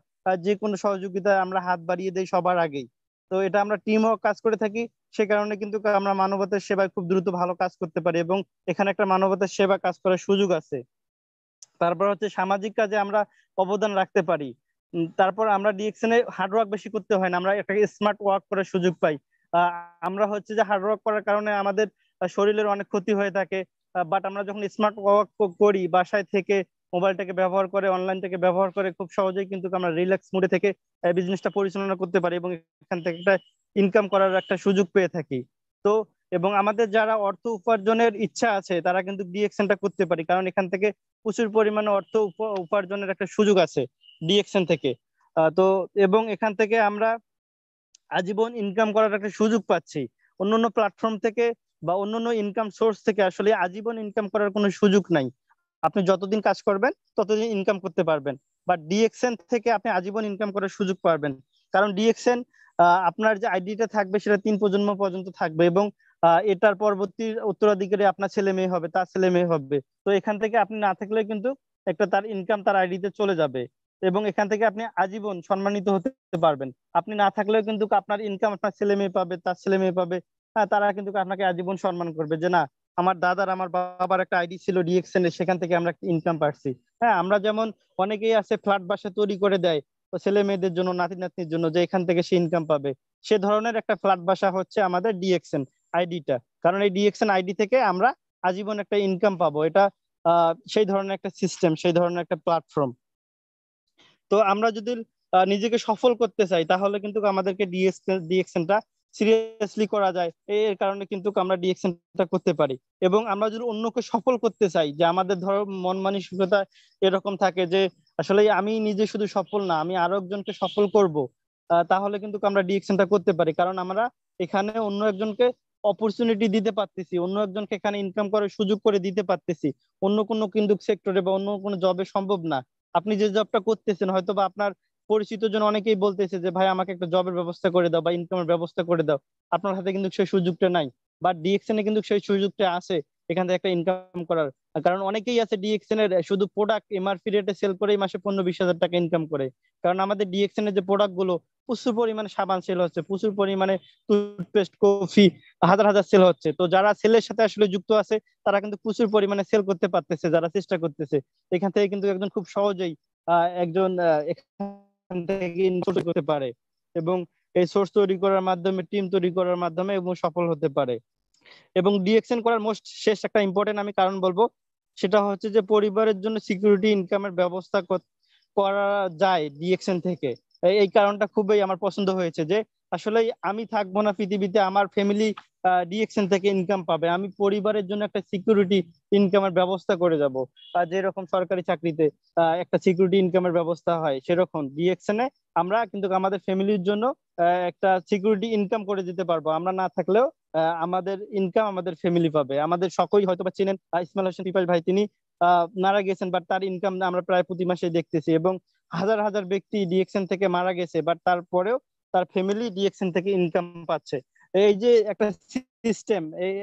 যে কোনো সহযোগিতায় আমরা হাত বাড়িয়ে দেই সবার আগেই। তো এটা আমরা টিমও কাজ করে থাকি, সে কারণে কিন্তু আমরা মানবতার সেবায় খুব দ্রুত ভালো কাজ করতে পারি, এবং এখানে একটা মানবতার সেবা কাজ করার সুযোগ আছে। তারপর হচ্ছে সামাজিক কাজে আমরা অবদান রাখতে পারি। তারপর আমরা ডিএক্সএন এ হার্ড ওয়ার্ক বেশি করতে হয় না, আমরা একটা স্মার্ট ওয়ার্ক করার সুযোগ পাই। আমরা হচ্ছে যে হার্ড ওয়ার্ক করার কারণে আমাদের শরীরের অনেক ক্ষতি হয়ে থাকে, বাট আমরা যখন স্মার্ট ওয়ার্ক করি, বাসায় থেকে মোবাইলটাকে ব্যবহার করে, অনলাইনটাকে ব্যবহার করে খুব সহজেই কিন্তু আমরা রিল্যাক্স মুডে থেকে বিজনেসটা পরিচালনা করতে পারি, এবং এখান থেকে একটা ইনকাম করার একটা সুযোগ পেয়ে থাকি। তো এবং আমাদের যারা অর্থ উপার্জনের ইচ্ছা আছে, তারা কিন্তু ডিএক্সএনটা করতে পারি, কারণ এখান থেকে প্রচুর পরিমাণে অর্থ উপার্জনের একটা সুযোগ আছে ডিএক্সএন থেকে। তো এবং এখান থেকে আমরা আজীবন ইনকাম করার একটা সুযোগ পাচ্ছি। অন্যান্য প্ল্যাটফর্ম থেকে বা অন্যান্য ইনকাম সোর্স থেকে আসলে আজীবন ইনকাম করার কোনো সুযোগ নাই। আপনি যতদিন কাজ করবেন ততদিন ইনকাম করতে পারবেন, বাট ডিএক্সএন থেকে আপনি আজীবন ইনকাম করার সুযোগ পাবেন, কারণ ডিএক্সএন আপনার যে আইডিটা থাকবে সেটা 3 প্রজন্ম পর্যন্ত থাকবে, এবং এটার পরবর্তী উত্তরাধিকারী আপনার ছেলে মেয়ে হবে, তার ছেলে মেয়ে হবে। তো এখান থেকে আপনি না থাকলে কিন্তু একটা তার ইনকাম তার আইডিতে চলে যাবে, এবং এখান থেকে আপনি আজীবন সম্মানিত হতে পারবেন। আপনি না থাকলেও কিন্তু আপনার ইনকাম আপনার ছেলে মেয়ে পাবে, তার ছেলে মেয়ে পাবে। হ্যাঁ, তারা কিন্তু আপনাকে আজীবন সম্মান করবে যে না, আমার দাদার আমার বাবার একটা আইডি ছিল ডিএক্সএন এর, সেখান থেকে আমরা ইনকাম পাচ্ছি। হ্যাঁ, আমরা যেমন অনেকেই আছে ফ্ল্যাট বাসা তৈরি করে দেয় তো ছেলে মেয়েদের জন্য, নাতি নাতনির জন্য, যে এখান থেকে সে ইনকাম পাবে, সে ধরনের একটা ফ্ল্যাট বাসা হচ্ছে আমাদের ডিএক্সএন আইডিটা, কারণ এই ডিএক্সএন আইডি থেকে আমরা আজীবন একটা ইনকাম পাবো। এটা সেই ধরনের একটা সিস্টেম, সেই ধরনের একটা প্ল্যাটফর্ম। তো আমরা যদি নিজেকে সফল করতে চাই, তাহলে কিন্তু আমাদেরকে ডিএক্সএনটা সিরিয়াসলি করা যায়, এর কারণে কিন্তু আমরা ডিএক্সএনটা করতে পারি। এবং আমরা যদি অন্যকে সফল করতে চাই, যে আমাদের ধরো মন মানসিকতা এরকম থাকে যে আসলে আমি নিজে শুধু সফল না, আমি আরো একজনকে সফল করব, তাহলে কিন্তু আমরা ডিএক্সএনটা করতে পারি, কারণ আমরা এখানে অন্য একজনকে অপরচুনিটি দিতে পারতেছি, অন্য একজনকে এখানে ইনকাম করার সুযোগ করে দিতে পারতেছি। অন্য কোনো কিন্তু সেক্টরে বা অন্য কোনো জবে সম্ভব না। আপনি যে জবটা করতেছেন, হয়তো বা আপনার পরিচিত জন অনেকেই বলতেছে যে ভাই আমাকে একটা জবের ব্যবস্থা করে দাও বা ইনকামের ব্যবস্থা করে দাও, আপনার হাতে কিন্তু সেই সুযোগটা নাই। বাট ডিএক্সএন এ কিন্তু সেই সুযোগটা আছে এখান থেকে একটা ইনকাম করার, কারণ অনেকেই আছে ডিএক্সএন এর শুধু প্রোডাক্ট এমআরপি রেটে সেল করেই মাসে 15-20 হাজার টাকা ইনকাম করে, কারণ আমাদের ডিএক্সএন এর যে প্রোডাক্ট গুলো প্রচুর পরিমাণে সাবান সেল হচ্ছে, প্রচুর পরিমাণে টুথপেস্ট, কফি হাজার হাজার সেল হচ্ছে। তো যারা সেলের সাথে আসলে যুক্ত আছে, তারা কিন্তু প্রচুর পরিমাণে সেল করতে পারতেছে, যারা চেষ্টা করতেছে। এখান থেকে কিন্তু একজন খুব সহজেই একজন এখান থেকে ইনকাম করতে পারে, এবং এই সোর্স তৈরি করার মাধ্যমে, টিম তৈরি করার মাধ্যমে এবং সফল হতে পারে। এবং ডিএক্সএন করার মোস্ট শেষ একটা ইম্পর্টেন্ট আমি কারণ বলবো, সেটা হচ্ছে যে পরিবারের জন্য সিকিউরিটি ইনকামের ব্যবস্থা করা যায় ডিএক্সএন থেকে। এই কারণটা খুবই আমার পছন্দ হয়েছে, যে আসলে আমি থাকবো না পৃথিবীতে, আমার ফ্যামিলি ডিএক্সএন থেকে ইনকাম পাবে, আমি পরিবারের জন্য একটা সিকিউরিটি ইনকামের ব্যবস্থা করে যাব। যেরকম সরকারি চাকরিতে একটা সিকিউরিটি ইনকামের ব্যবস্থা হয়, সেরকম ডিএক্সএন এ আমরা কিন্তু আমাদের ফ্যামিলির জন্য একটা সিকিউরিটি ইনকাম করে দিতে পারবো। আমরা না থাকলেও আমাদের ইনকাম আমাদের ফ্যামিলি পাবে। আমাদের সকলেই হয়তো বা চেনেন ইসমাইল হোসেন পিপাস ভাই, তিনি মারা গেছেন, বাট তার ইনকাম আমরা প্রায় প্রতি মাসে দেখতেছি, এবং হাজার হাজার ব্যক্তি ডিএক্সএন থেকে মারা গেছে, বাট তারপরেও তার ফ্যামিলি ডিএক্সএন থেকে ইনকাম পাচ্ছে। এই যে একটা সিস্টেম,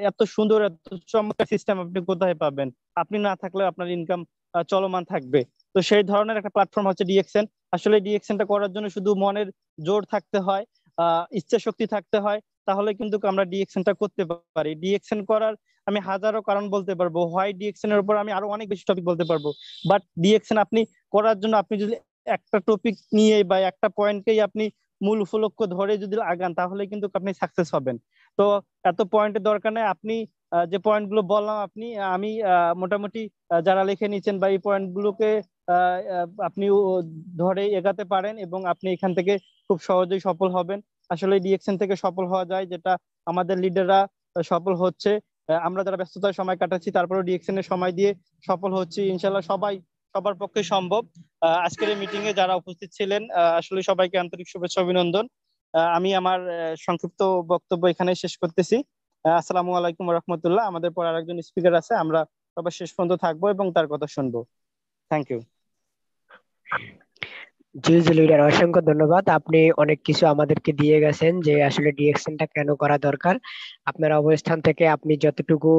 এত সুন্দর এত চমৎকার সিস্টেম আপনি কোথায় পাবেন? আপনি না থাকলে আপনার ইনকাম চলমান থাকবে। তো সেই ধরনের একটা প্ল্যাটফর্ম হচ্ছে ডিএক্সএন। আসলে ডিএক্সএনটা করার জন্য শুধু মনের জোর থাকতে হয়, ইচ্ছা শক্তি থাকতে হয়, তাহলে কিন্তু আমরা ডিএক্সএনটা করতে পারি। ডিএক্সএন করার আমি হাজারো কারণ বলতে পারবো, হোয়াই ডিএক্সএন এর উপর আমি আরো অনেক বেশি টপিক বলতে পারবো। বাট ডিএক্সএন আপনি করার জন্য আপনি যদি একটা টপিক নিয়ে বা একটা পয়েন্টকেই আপনি মূল উপলক্ষ্য ধরে যদি আগান, তাহলে কিন্তু আপনি সাকসেস হবেন। তো এত পয়েন্টের দরকার নেই, আপনি যে পয়েন্ট গুলো বললাম আমি মোটামুটি যারা লিখে নিচ্ছেন বা এই পয়েন্ট গুলোকে আপনি ধরে এগাতে পারেন এবং আপনি এখান থেকে খুব সহজেই সফল হবেন। আসলে ডিএক্সএন থেকে সফল হওয়া যায়, যেটা আমাদের লিডাররা সফল হচ্ছে। আমরা যারা ব্যস্ততার সময় কাটাচ্ছি তারপরেও ডিএক্সএন এর সময় দিয়ে সফল হচ্ছে ইনশাল্লাহ। সবার পক্ষে সম্ভব। আজকের এই মিটিং এ যারা উপস্থিত ছিলেন আসলে সবাইকে আন্তরিক শুভেচ্ছা অভিনন্দন। আমি আমার সংক্ষিপ্ত বক্তব্য এখানে শেষ করতেছি। আসসালামু আলাইকুম রহমতুল্লাহ। আমাদের পর আরেকজন স্পিকার আছে, আমরা সবার শেষ পর্যন্ত থাকবো এবং তার কথা শুনবো। Thank you. জি জি লিডার, অসংখ্য ধন্যবাদ। আপনি অনেক কিছু আমাদেরকে দিয়ে গেছেন যে আসলে ডিএক্সএনটা কেন করা দরকার। আপনার অবস্থান থেকে আপনি যতটুকু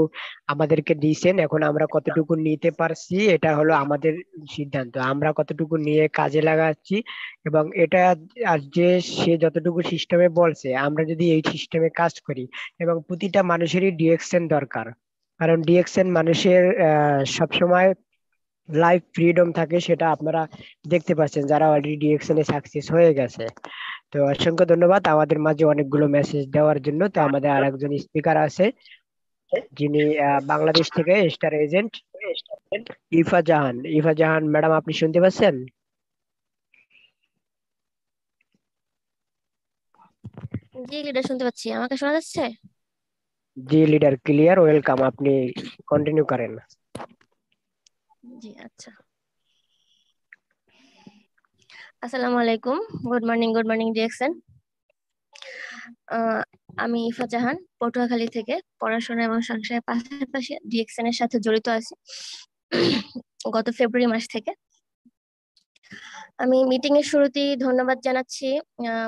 আমাদেরকে দিয়েছেন, এখন আমরা কতটুকু নিতে পারছি এটা হলো আমাদের সিদ্ধান্ত। আমরা কতটুকু নিয়ে কাজে লাগাচ্ছি এবং এটা আর যে সে যতটুকু সিস্টেমে বলছে, আমরা যদি এই সিস্টেমে কাজ করি, এবং প্রতিটা মানুষেরই ডিএক্সএন দরকার। কারণ ডিএক্সএন মানুষের সবসময় লাইফ ফ্রিডম থাকে, সেটা আপনারা দেখতে পাচ্ছেন যারা অলরেডি ডিএক্সএন এ সাকসেস হয়ে গেছে। তো অসংখ্য ধন্যবাদ আমাদের মাঝে অনেকগুলো মেসেজ দেওয়ার জন্য। তো আমাদের আরেকজন স্পিকার আছে, যিনি বাংলাদেশ থেকে স্টার এজেন্ট ইফা জাহান। ইফা জাহান ম্যাডাম, আপনি শুনতে পাচ্ছেন? জি লিডার, শুনতে পাচ্ছি। আমাকে শোনা যাচ্ছে? জি লিডার, ক্লিয়ার। ওয়েলকাম, আপনি কন্টিনিউ করেন। জি আচ্ছা। আসসালামু আলাইকুম, গুড মর্নিং ডিএক্সএন। আমি ইফা জাহান, পটুয়াখালী থেকে পড়াশোনা এবং সংসারের পাশাপাশি ডিএক্সএন এর সাথে জড়িত আছি গত ফেব্রুয়ারি মাস থেকে। আমি মিটিং এর শুরুতেই ধন্যবাদ জানাচ্ছি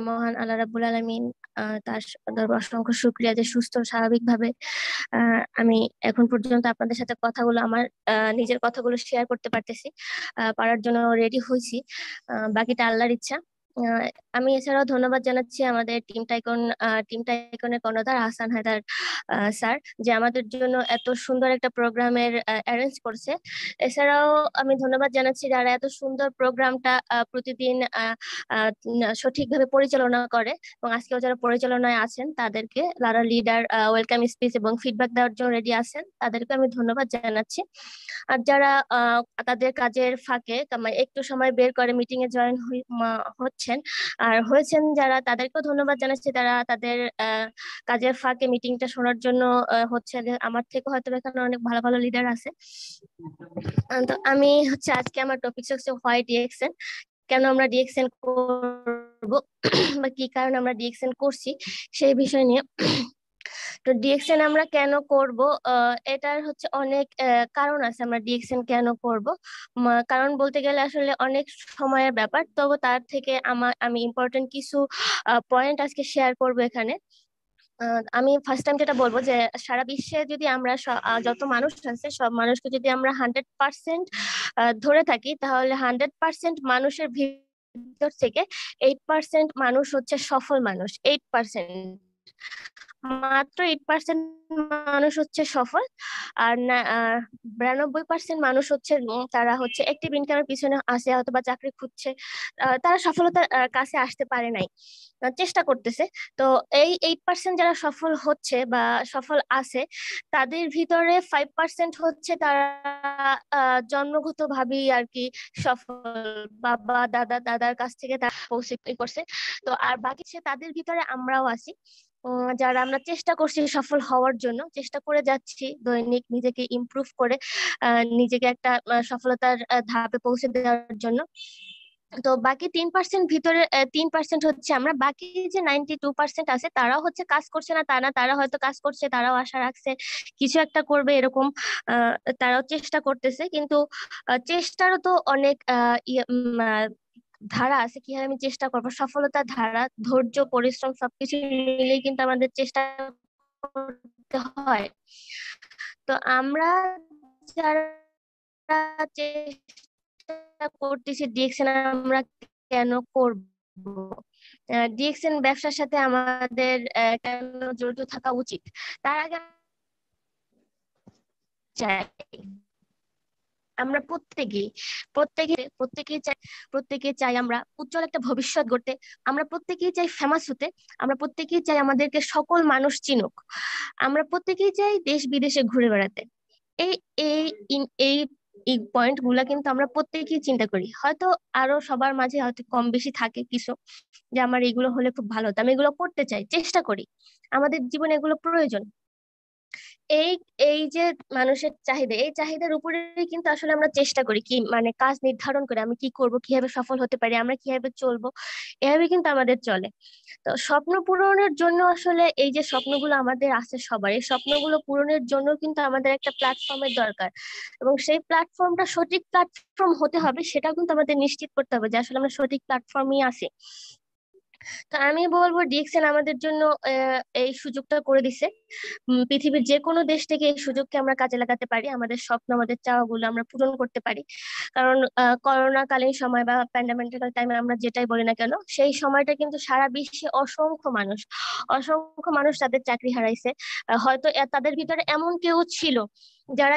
মহান আল্লাহ রাব্বুল আলামিন, তার দরবারে অসংখ্য শুকরিয়া যে সুস্থ স্বাভাবিকভাবে আমি এখন পর্যন্ত আপনাদের সাথে কথাগুলো, আমার নিজের কথাগুলো শেয়ার করতে পারতেছি, পারার জন্য রেডি হয়েছি। বাকিটা আল্লাহর ইচ্ছা। আমি এছাড়াও ধন্যবাদ জানাচ্ছি আমাদের টিম টাইকনের কর্ণধার হাসান হায়দার স্যার, যে আমাদের জন্য এত সুন্দর একটা প্রোগ্রামের অ্যারেঞ্জ করছে। এছাড়াও আমি ধন্যবাদ জানাচ্ছি যারা এত সুন্দর প্রোগ্রামটা প্রতিদিন সঠিকভাবে পরিচালনা করে, এবং আজকেও যারা পরিচালনায় আছেন তাদেরকে, যারা লিডার ওয়েলকাম স্পিচ এবং ফিডব্যাক দেওয়ার জন্য রেডি আছেন, তাদেরকে আমি ধন্যবাদ জানাচ্ছি। আর যারা তাদের কাজের ফাঁকে একটু সময় বের করে মিটিং এ জয়েন হচ্ছেন আর হয়েছেন যারা, তাদেরকেও ধন্যবাদ জানাচ্ছি। তারা তাদের কাজের ফাঁকে মিটিংটা শোনার জন্য হচ্ছে। আমার থেকে হয়তো এখানে অনেক ভালো ভালো লিডার আছে। তো আমি আজকে আমার টপিক হচ্ছে হোয়াই ডিএক্সএন, কেন আমরা ডিএক্সএন করব বা কি কারণে আমরা ডিএক্সএন করছি সেই বিষয় নিয়ে। তো ডিএক্সএন আমরা কেন করব, এটার অনেক কারণ আছে আমরা ডিএক্সএন কেন করব। কারণ বলতে গেলে আসলে অনেক সময়ের ব্যাপার, তবে তার থেকে আমি ইম্পর্টেন্ট কিছু পয়েন্ট আজকে শেয়ার করব এখানে। আমি ফার্স্ট টাইম যেটা বলবো যে সারা বিশ্বে যদি আমরা যত মানুষ আছে সব মানুষকে যদি আমরা 100% ধরে থাকি, তাহলে 100% মানুষের ভিতর থেকে 8% মানুষ সফল মানুষ। 8%, মাত্র 8% মানুষ সফল। আর 92% মানুষ তারা অ্যাক্টিভ ইনকামের পিছনে আছে অথবা চাকরি খুঁজছে, তারা সফলতার কাছে আসতে পারে নাই, চেষ্টা করতেছে। তো এই 8% যারা সফল হচ্ছে বা সফল আছে, তাদের ভিতরে 5% তারা জন্মগত ভাবেই আর কি সফল, বাবা দাদার কাছ থেকে তারা পৌঁছে করছে। তো আর বাকি তাদের ভিতরে আমরাও আছি, যারা আমরা চেষ্টা করছি সফল হওয়ার জন্য, চেষ্টা করে যাচ্ছি দৈনিক নিজেকে ইমপ্রুভ করে নিজেকে একটা সফলতার ধাপে পৌঁছে দেওয়ার জন্য। তো বাকি 3% ভিতরে 3% আমরা। বাকি যে 92% আছে তারাও কাজ করছে না তা না, তারা হয়তো কাজ করছে, তারাও আশা রাখছে কিছু একটা করবে এরকম, তারাও চেষ্টা করতেছে। কিন্তু চেষ্টারও তো অনেক ধারা আছে, কিভাবে আমি চেষ্টা করবো, সফলতার ধারা, ধৈর্য, পরিশ্রম সবকিছু মিলেই কিন্তু আমাদের চেষ্টা করতে হয়। তো আমরা যারা ব্যবসা করতেছি, ডিএক্সএন আমরা কেন করব, ডিএক্সএন ব্যবসার সাথে আমাদের কেন জড়িত থাকা উচিত, তার আগে চাই আমরা প্রত্যেকেই চাই আমরা উজ্জ্বল একটা ভবিষ্যৎ গড়তে, আমরা প্রত্যেকেই চাই ফেমাস হতে, আমরা প্রত্যেকেই চাই আমাদেরকে সকল মানুষ চিনুক, আমরা প্রত্যেকেই চাই দেশ বিদেশে ঘুরে বেড়াতে। এই এই এই এই পয়েন্ট গুলা কিন্তু আমরা প্রত্যেকেই চিন্তা করি, হয়তো আরো সবার মাঝে হয়তো কম বেশি থাকে কিছু, যে আমার এগুলো হলে খুব ভালো হতো, আমি এগুলো করতে চাই, চেষ্টা করি, আমাদের জীবনে এগুলো প্রয়োজন। এই এই যে মানুষের চাহিদা, এই চাহিদার উপরেই কিন্তু আসলে আমরা চেষ্টা করি কি মানে কাজ নির্ধারণ করে আমি কি করব, কিভাবে সফল হতে পারি, আমরা কিভাবে চলবো, এভাবে কিন্তু আমাদের চলে। তো স্বপ্ন পূরণের জন্য আসলে এই যে স্বপ্নগুলো আমাদের আছে সবার, এই স্বপ্নগুলো পূরণের জন্য কিন্তু আমাদের একটা প্ল্যাটফর্মের দরকার, এবং সেই প্ল্যাটফর্মটা সঠিক প্ল্যাটফর্ম হতে হবে, সেটাও কিন্তু আমাদের নিশ্চিত করতে হবে যে আসলে আমরা সঠিক প্ল্যাটফর্মই আছি। তো আমি বলবো ডিএক্সএন আমাদের জন্য এই সুযোগটা করে দিছে, পৃথিবীর যে কোনো দেশ থেকে এই সুযোগকে আমরা কাজে লাগাতে পারি, আমাদের স্বপ্ন আমাদের চাওয়াগুলো আমরা পূরণ করতে পারি। কারণ করোনা কালীন সময় বা প্যান্ডামিকের টাইমে আমরা যেটাই বলি না কেন, সেই সময়টা কিন্তু সারা বিশ্বে অসংখ্য মানুষ তাদের চাকরি হারাইছে। হয়তো তাদের ভিতরে এমন কেউ ছিল যারা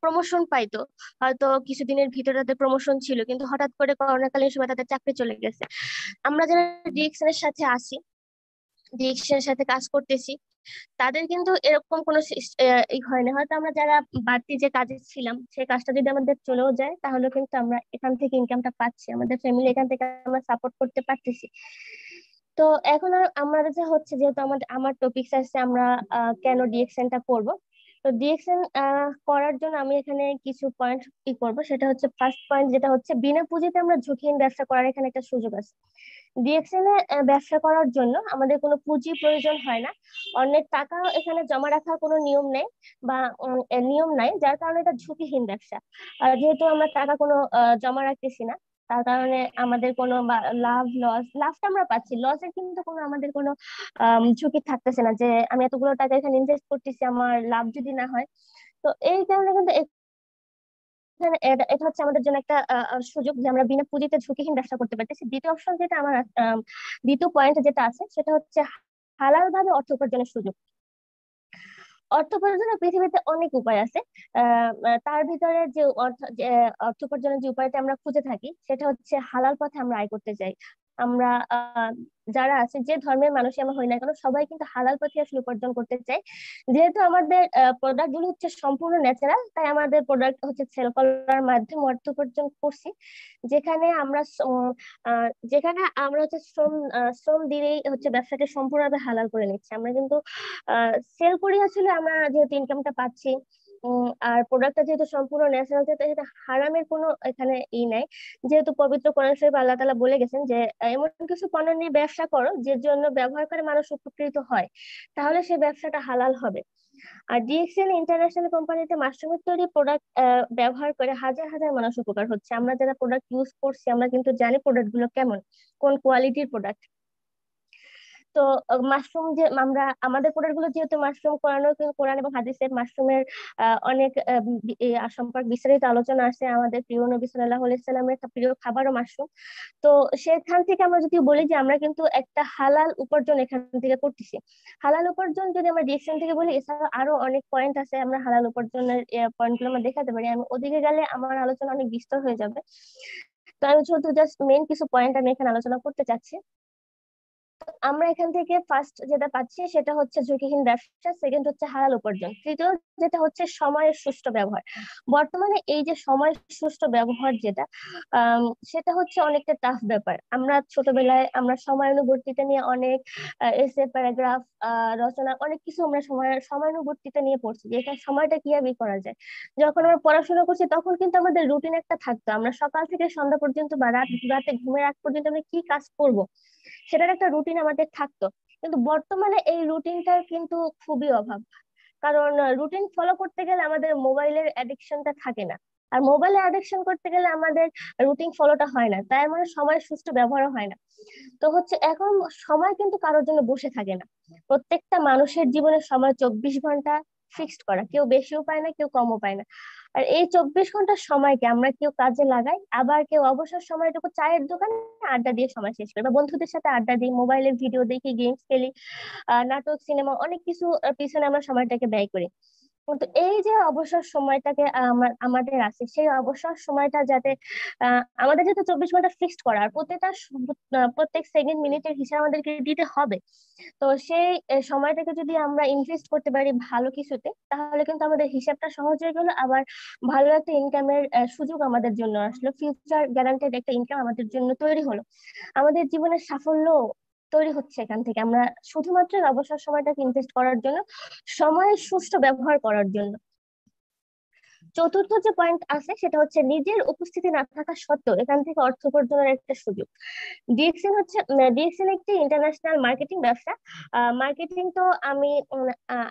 প্রমোশন পাইতো, হয়তো কিছুদিনের ভিতরে তাদের প্রমোশন ছিল, কিন্তু হঠাৎ করে করোনাকালীন সময় তাদের চাকরি চলে গেছে। আমরা যারা ডিএক্সএন এর সাথে আছি, ডিএক্সএন এর সাথে কাজ করতেছি, তাদের কিন্তু এরকম কোনো হয় না, হয়তো আমরা যারা বাড়তি যে কাজে ছিলাম সেই কাজটা যদি আমাদের চলেও যায়, তাহলে কিন্তু আমরা এখান থেকে ইনকামটা পাচ্ছি, আমাদের ফ্যামিলি এখান থেকে আমরা সাপোর্ট করতে পারতেছি। তো এখন আমাদের যে হচ্ছে, যেহেতু আমার টপিকস আছে আমরা কেন ডিএক্সএনটা করব, তো ডিএক্সএন করার জন্য আমি এখানে কিছু পয়েন্ট কি করব, সেটা হচ্ছে ফার্স্ট পয়েন্ট, যেটা হচ্ছে বিনা পুঁজিতে আমরা ঝুঁকিহীন ব্যবসা করার এখানে একটা সুযোগ আছে। ডিএক্সএন এ ব্যবসা করার জন্য আমাদের কোনো পুঁজি প্রয়োজন হয় না, অনেক টাকা এখানে জমা রাখার কোনো নিয়ম নেই বা নিয়ম নাই, যার কারণে এটা ঝুঁকিহীন ব্যবসা। আর যেহেতু আমরা টাকা কোনো জমা রাখতেছি না, তার কারণে আমাদের কোনো লাভটা আমরা পাচ্ছি, লসের কিন্তু কোনো আমাদের কোনো ঝুঁকি থাকতেছে না, যে আমি এতগুলো টাকা এখানে ইনভেস্ট করতেছি, আমার লাভ যদি না হয়। তো এই কারণে কিন্তু এটা হচ্ছে আমাদের জন্য একটা সুযোগ যে আমরা বিনা পুঁজিতে ঝুঁকিহীন ব্যবসা করতে পারতেছি। দ্বিতীয় অপশন যেটা আমার দ্বিতীয় পয়েন্ট যেটা আছে, সেটা হচ্ছে হালাল ভাবে অর্থ উপার্জনের সুযোগ। অর্থ উপার্জনের পৃথিবীতে অনেক উপায় আছে, তার ভিতরে যে অর্থ উপার্জনের যে উপায়টা আমরা খুঁজে থাকি, সেটা হচ্ছে হালাল পথে আমরা আয় করতে চাই। আমরা যারা আছে, যে ধর্মের মানুষই আমরা হই না কেন, সবাই কিন্তু হালাল পথে আসলে উপার্জন করতে চাই। যেহেতু আমাদের প্রোডাক্ট গুলো হচ্ছে সম্পূর্ণ ন্যাচারাল, তাই আমাদের প্রোডাক্ট হচ্ছে সেল করার মাধ্যমে অর্থ উপার্জন করছি, যেখানে আমরা হচ্ছে শ্রম দিলেই হচ্ছে ব্যবসাটা সম্পূর্ণভাবে হালাল করে নিচ্ছি। আমরা কিন্তু সেল করি আসলে আমরা যেহেতু ইনকামটা পাচ্ছি, আর প্রোডাক্টটা যেহেতু সম্পূর্ণ ন্যাচারাল, যেহেতু হারামের কোনো এখানে নাই। যেহেতু পবিত্র কোরআন শরীফে আল্লাহ তাআলা বলে গেছেন যে এমন কিছু পণ্য নিয়ে ব্যবসা করো যে জন্য ব্যবহার করে মানুষ উপকৃত হয়, তাহলে সেই ব্যবসাটা হালাল হবে। আর ডিএক্সএন ইন্টারন্যাশনাল কোম্পানিতে মাশরুমের তৈরি প্রোডাক্ট ব্যবহার করে হাজার হাজার মানুষ উপকার হচ্ছে। আমরা যারা প্রোডাক্ট ইউজ করছি, আমরা কিন্তু জানি প্রোডাক্ট গুলো কেমন, কোন কোয়ালিটির প্রোডাক্ট। তো মাশরুম যে আমাদের প্রোডাক্ট গুলো যেহেতু মাশরুম কোরআন এবং হাদিসে মাশরুমের অনেক সম্পর্কে বিস্তারিত আলোচনা আছে, আমাদের প্রিয় নবী সাল্লাল্লাহু আলাইহি সাল্লামের একটা প্রিয় খাবারও মাশরুম। তো সেখান থেকে আমরা যদি বলি যে আমরা কিন্তু একটা হালাল উপার্জন এখান থেকে করতেছি। হালাল উপার্জন যদি আমরা ডিএক্সএন থেকে বলি, এছাড়া আরো অনেক পয়েন্ট আছে, আমরা হালাল উপার্জনের পয়েন্ট গুলো আমরা দেখাতে পারি। আমি ওদিকে গেলে আমার আলোচনা অনেক বিস্তর হয়ে যাবে, তো আমি শুধু জাস্ট মেইন কিছু পয়েন্ট আমি এখানে আলোচনা করতে চাচ্ছি। আমরা এখান থেকে ফার্স্ট যেটা পাচ্ছি সেটা হচ্ছে ঝুঁকিহীন ব্যবসা, সেকেন্ড হচ্ছে হালাল উপার্জন, তৃতীয় যেটা হচ্ছে সময়ের সুষ্ঠু ব্যবহার। বর্তমানে এই যে সময়ের সুষ্ঠু ব্যবহার যেটা সেটা হচ্ছে অনেকটা টাফ ব্যাপার। আমরা ছোটবেলায় আমরা সময়ানুবর্তিতা নিয়ে অনেক এসে প্যারাগ্রাফ রচনা অনেক কিছু আমরা সময়ানুবর্তিতা নিয়ে পড়ছি, যে এখানে সময়টা কিভাবে করা যায়। যখন আমরা পড়াশোনা করছি তখন কিন্তু আমাদের রুটিন একটা থাকতো, আমরা সকাল থেকে সন্ধ্যা পর্যন্ত বা রাতে ঘুমের আগ পর্যন্ত আমরা কি কাজ করব সেটার একটা রুটিন আমাদের থাকতো। কিন্তু বর্তমানে এই রুটিনটার কিন্তু খুবই অভাব, কারণ রুটিন ফলো করতে গেলে আমাদের মোবাইলের অ্যাডিকশনটা থাকে না, আর মোবাইলের অ্যাডিকশন করতে গেলে আমাদের রুটিন ফলোটা হয় না, তাই মানে সময়ের সুষ্ঠু ব্যবহারও হয় না। তো হচ্ছে এখন সময় কিন্তু কারোর জন্য বসে থাকে না, প্রত্যেকটা মানুষের জীবনে সময় 24 ঘন্টা ফিক্সড করা, কেউ বেশিও পায় না কেউ কমও পায় না। আর এই 24 ঘন্টার সময়কে আমরা কেউ কাজে লাগাই, আবার কেউ অবসর সময়টুকু চায়ের দোকানে আড্ডা দিয়ে সময় শেষ করি, বা বন্ধুদের সাথে আড্ডা দিই, মোবাইলে ভিডিও দেখি, গেমস খেলি, নাটক সিনেমা অনেক কিছু পিছনে আমরা সময়টাকে ব্যয় করি। কিন্তু এই যে অবসর সময়টাকে আমাদের আছে, সেই অবসর সময়টা যাতে আমাদের যাতে 24 ঘন্টা ফিক্সড করা, আর প্রত্যেক সেকেন্ড মিনিটের হিসাব আমাদেরকে দিতে হবে। তো সেই সময়টাকে যদি আমরা ইনভেস্ট করতে পারি ভালো কিছুতে, তাহলে কিন্তু আমাদের হিসাবটা সহজ হয়ে গেল, আবার ভালো একটা ইনকামের সুযোগ আমাদের জন্য আসলো, ফিউচার গ্যারান্টেড একটা ইনকাম আমাদের জন্য তৈরি হলো, আমাদের জীবনের সাফল্য তৈরি হচ্ছে এখান থেকে। আমরা শুধুমাত্র অবসর সময়টাকে ইনভেস্ট করার জন্য, সময়ের সুষ্ঠু ব্যবহার করার জন্য। চতুর্থ যে পয়েন্ট আছে সেটা হচ্ছে নিজের উপস্থিতি না থাকা সত্ত্বেও এখান থেকে অর্থ উপার্জনের একটা সুযোগ। ডিএক্সএন একটি ইন্টারন্যাশনাল মার্কেটিং ব্যবসা। মার্কেটিং তো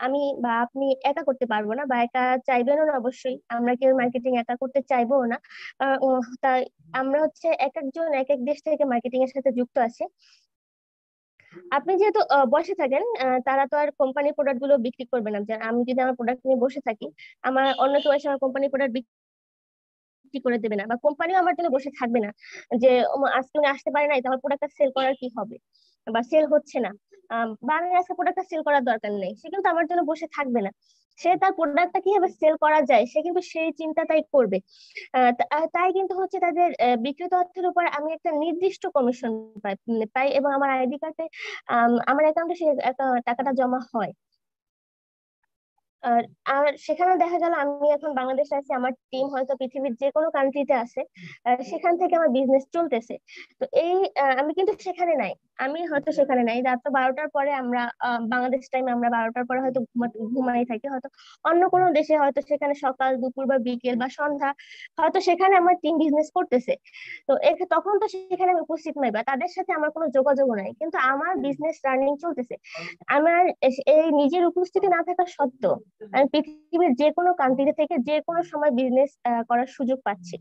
আমি বা আপনি একা করতে পারবো না, বা একা চাইবেনও না, অবশ্যই আমরা কেউ মার্কেটিং একা করতে চাইবো না। তাই আমরা হচ্ছে এক একজন এক এক দেশ থেকে মার্কেটিং এর সাথে যুক্ত আছে। আপনি যেহেতু বসে থাকেন, তারা তো আর কোম্পানির প্রোডাক্ট গুলো বিক্রি করবে না। আমি যদি আমার প্রোডাক্ট নিয়ে বসে থাকি, আমার অন্য কেউ এসে আমার কোম্পানির প্রোডাক্ট বিক্রি করে দেবে না, বা কোম্পানিও আমার জন্য বসে থাকবে না যে আজকে উনি আসতে পারে নাই, তো আমার প্রোডাক্টটা সেল করার কি হবে, বা সেল হচ্ছে না, বা আমি আজকে প্রোডাক্টটা সেল করার দরকার নেই, সে কিন্তু আমার জন্য বসে থাকবে না। সে তার প্রোডাক্টটা কিভাবে সেল করা যায় সে কিন্তু সেই চিন্তাটাই করবে। তাই কিন্তু হচ্ছে তাদের বিক্রিত অর্থের উপর আমি একটা নির্দিষ্ট কমিশন পাই, এবং আমার আইডি কার্ডে আমার অ্যাকাউন্টে সেই টাকাটা জমা হয়। আর সেখানে দেখা গেল আমি এখন বাংলাদেশে আছি, আমার টিম হয়তো পৃথিবীর যে কোনো কান্ট্রিতে আছে, সেখান থেকে আমার বিজনেস চলতেছে। তো আমি কিন্তু সেখানে নাই, আমি হয়তো সেখানে নাই, রাত 12টার পরে আমরা বাংলাদেশ টাইমে আমরা 12টার পরে হয়তো ঘুমাই থাকি, হয়তো অন্য কোনো দেশে হয়তো সেখানে সকাল দুপুর বা বিকেল বা সন্ধ্যা, হয়তো সেখানে আমার টিম বিজনেস করতেছে। তো তখন তো সেখানে আমি উপস্থিত নাই, বা তাদের সাথে আমার কোনো যোগাযোগও নাই, কিন্তু আমার বিজনেস রানিং চলতেছে। আমার এই নিজের উপস্থিতি না থাকা সত্ত্বেও আমি পৃথিবীর যে কোনো কান্ট্রি থেকে যে কোনো সময় বিজনেস করার সুযোগ পাচ্ছি।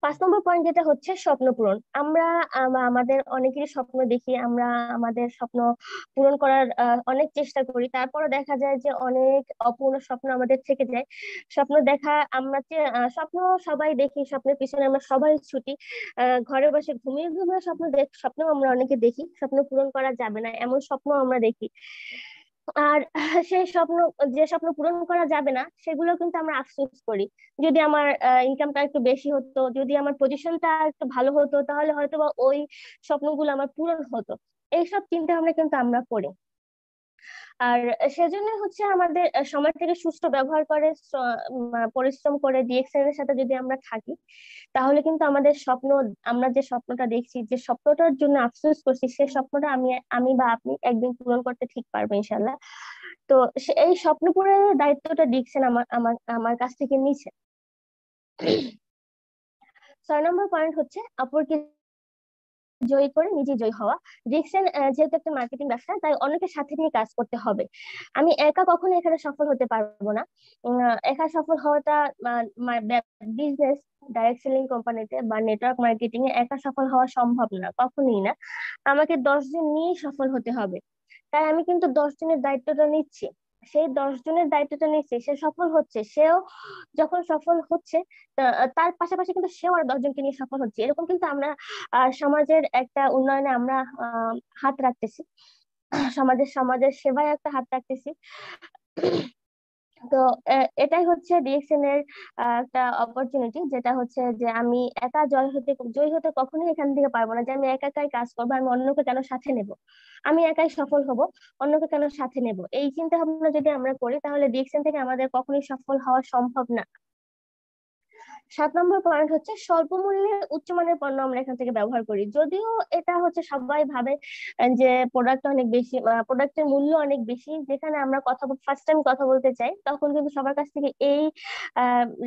5 নম্বর পয়েন্ট যেটা হচ্ছে স্বপ্ন পূরণ। আমরা আমাদের অনেকেরই স্বপ্ন দেখি, আমরা আমাদের স্বপ্ন পূরণ করার অনেক চেষ্টা করি, তারপরে দেখা যায় যে অনেক অপূর্ণ স্বপ্ন আমাদের থেকে যায়। স্বপ্ন দেখা আমরা স্বপ্ন সবাই দেখি, স্বপ্নের পিছনে আমরা সবাই ছুটি, ঘরে বসে ঘুমিয়ে ঘুমিয়ে স্বপ্ন আমরা অনেকে দেখি, স্বপ্ন পূরণ করা যাবে না এমন স্বপ্ন আমরা দেখি। আর সেই যে স্বপ্ন পূরণ করা যাবে না সেগুলো কিন্তু আমরা আফসোস করি, যদি আমার ইনকামটা একটু বেশি হতো, যদি আমার পজিশনটা একটু ভালো হতো, তাহলে হয়তো বা ওই স্বপ্নগুলো আমার পূরণ হতো। এইসব চিন্তা ভাবনা কিন্তু আমরা করি। আর সেজন্য হচ্ছে আমাদের সময়টাকে সুষ্ঠু ব্যবহার করে পরিশ্রম করে ডিএক্সএন এর সাথে যদি আমরা থাকি, তাহলে কিন্তু আমাদের আমরা যে স্বপ্নটা দেখছি, যে স্বপ্নটার জন্য আফসোস করছি, সেই স্বপ্নটা আমি বা আপনি একদিন পূরণ করতে ঠিক পারবো ইনশাল্লাহ। তো এই স্বপ্ন পূরণের দায়িত্বটা ডিএক্সএন আমার আমার আমার কাছ থেকে নিচ্ছে। 6 নম্বর পয়েন্ট হচ্ছে অপরকে জয়ী করে নিজে জয়ী হওয়া। ডিএক্সএন যেহেতু একটা মার্কেটিং ব্যবসা, তাই অনেকের সাথে নিয়ে কাজ করতে হবে। আমি একা কখনো এখানে সফল হতে পারবো না। একা সফল হওয়াটা বিজনেস ডাইরেক্ট সেলিং কোম্পানিতে বা নেটওয়ার্ক মার্কেটিং এ একা সফল হওয়া সম্ভব না, কখনোই না। আমাকে 10 জন নিয়ে সফল হতে হবে। তাই আমি কিন্তু 10 জনের দায়িত্বটা নিচ্ছি। সেই 10 জনের দায়িত্বটা নিচ্ছে, সে সফল হচ্ছে, সেও যখন সফল হচ্ছে তার পাশাপাশি কিন্তু সেও আর 10 জনকে নিয়ে সফল হচ্ছে। এরকম কিন্তু আমরা সমাজের একটা উন্নয়নে আমরা হাত রাখতেছি, সমাজের সেবায় একটা হাত রাখতেছি। তো এটাই হচ্ছে ডিএক্সএন এর একটা অপরচুনিটি, যেটা হচ্ছে যে আমি একা জয়ী হতে কখনোই এখান থেকে পারবো না, যে আমি একা একাই কাজ করবো, আমি অন্যকে কেন সাথে নেব, আমি একাই সফল হব, অন্যকে কেন সাথে নেব। এই চিন্তা ভাবনা যদি আমরা করি, তাহলে ডিএক্সএন থেকে আমাদের কখনোই সফল হওয়া সম্ভব না। 7 নম্বর পয়েন্ট হচ্ছে স্বল্প মূল্যে উচ্চমানের পণ্য আমরা এখান থেকে ব্যবহার করি। যদিও এটা হচ্ছে সবাই ভাবে যে প্রোডাক্ট অনেক বেশি, প্রোডাক্টের মূল্য অনেক বেশি, যেখানে আমরা ফার্স্ট টাইম কথা বলতে চাই, তখন কিন্তু সবার কাছ থেকে এই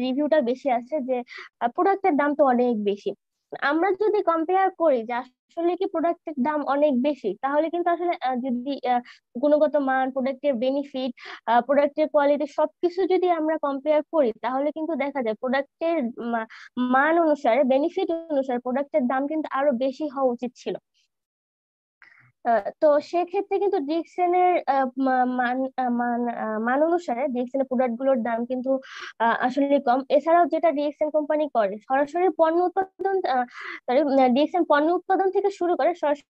রিভিউটা বেশি আসে যে প্রোডাক্টের দাম তো অনেক বেশি। আমরা যদি কম্পেয়ার করি যে আসলে কি প্রোডাক্টের দাম অনেক বেশি, তাহলে কিন্তু আসলে যদি গুণগত মান, প্রোডাক্টের বেনিফিট, প্রোডাক্টের কোয়ালিটি সবকিছু যদি আমরা কম্পেয়ার করি, তাহলে কিন্তু দেখা যায় প্রোডাক্টের মান অনুসারে, বেনিফিট অনুসারে প্রোডাক্টের দাম কিন্তু আরো বেশি হওয়া উচিত ছিল। তো সেক্ষেত্রে কিন্তু ডিএক্সএন-এর মান অনুসারে ডিএক্সএন-এর প্রোডাক্ট গুলোর দাম কিন্তু আসলে কম। এছাড়াও যেটা ডিএক্সএন কোম্পানি করে সরাসরি পণ্য উৎপাদন, ডিএক্সএন পণ্য উৎপাদন থেকে শুরু করে সরাসরি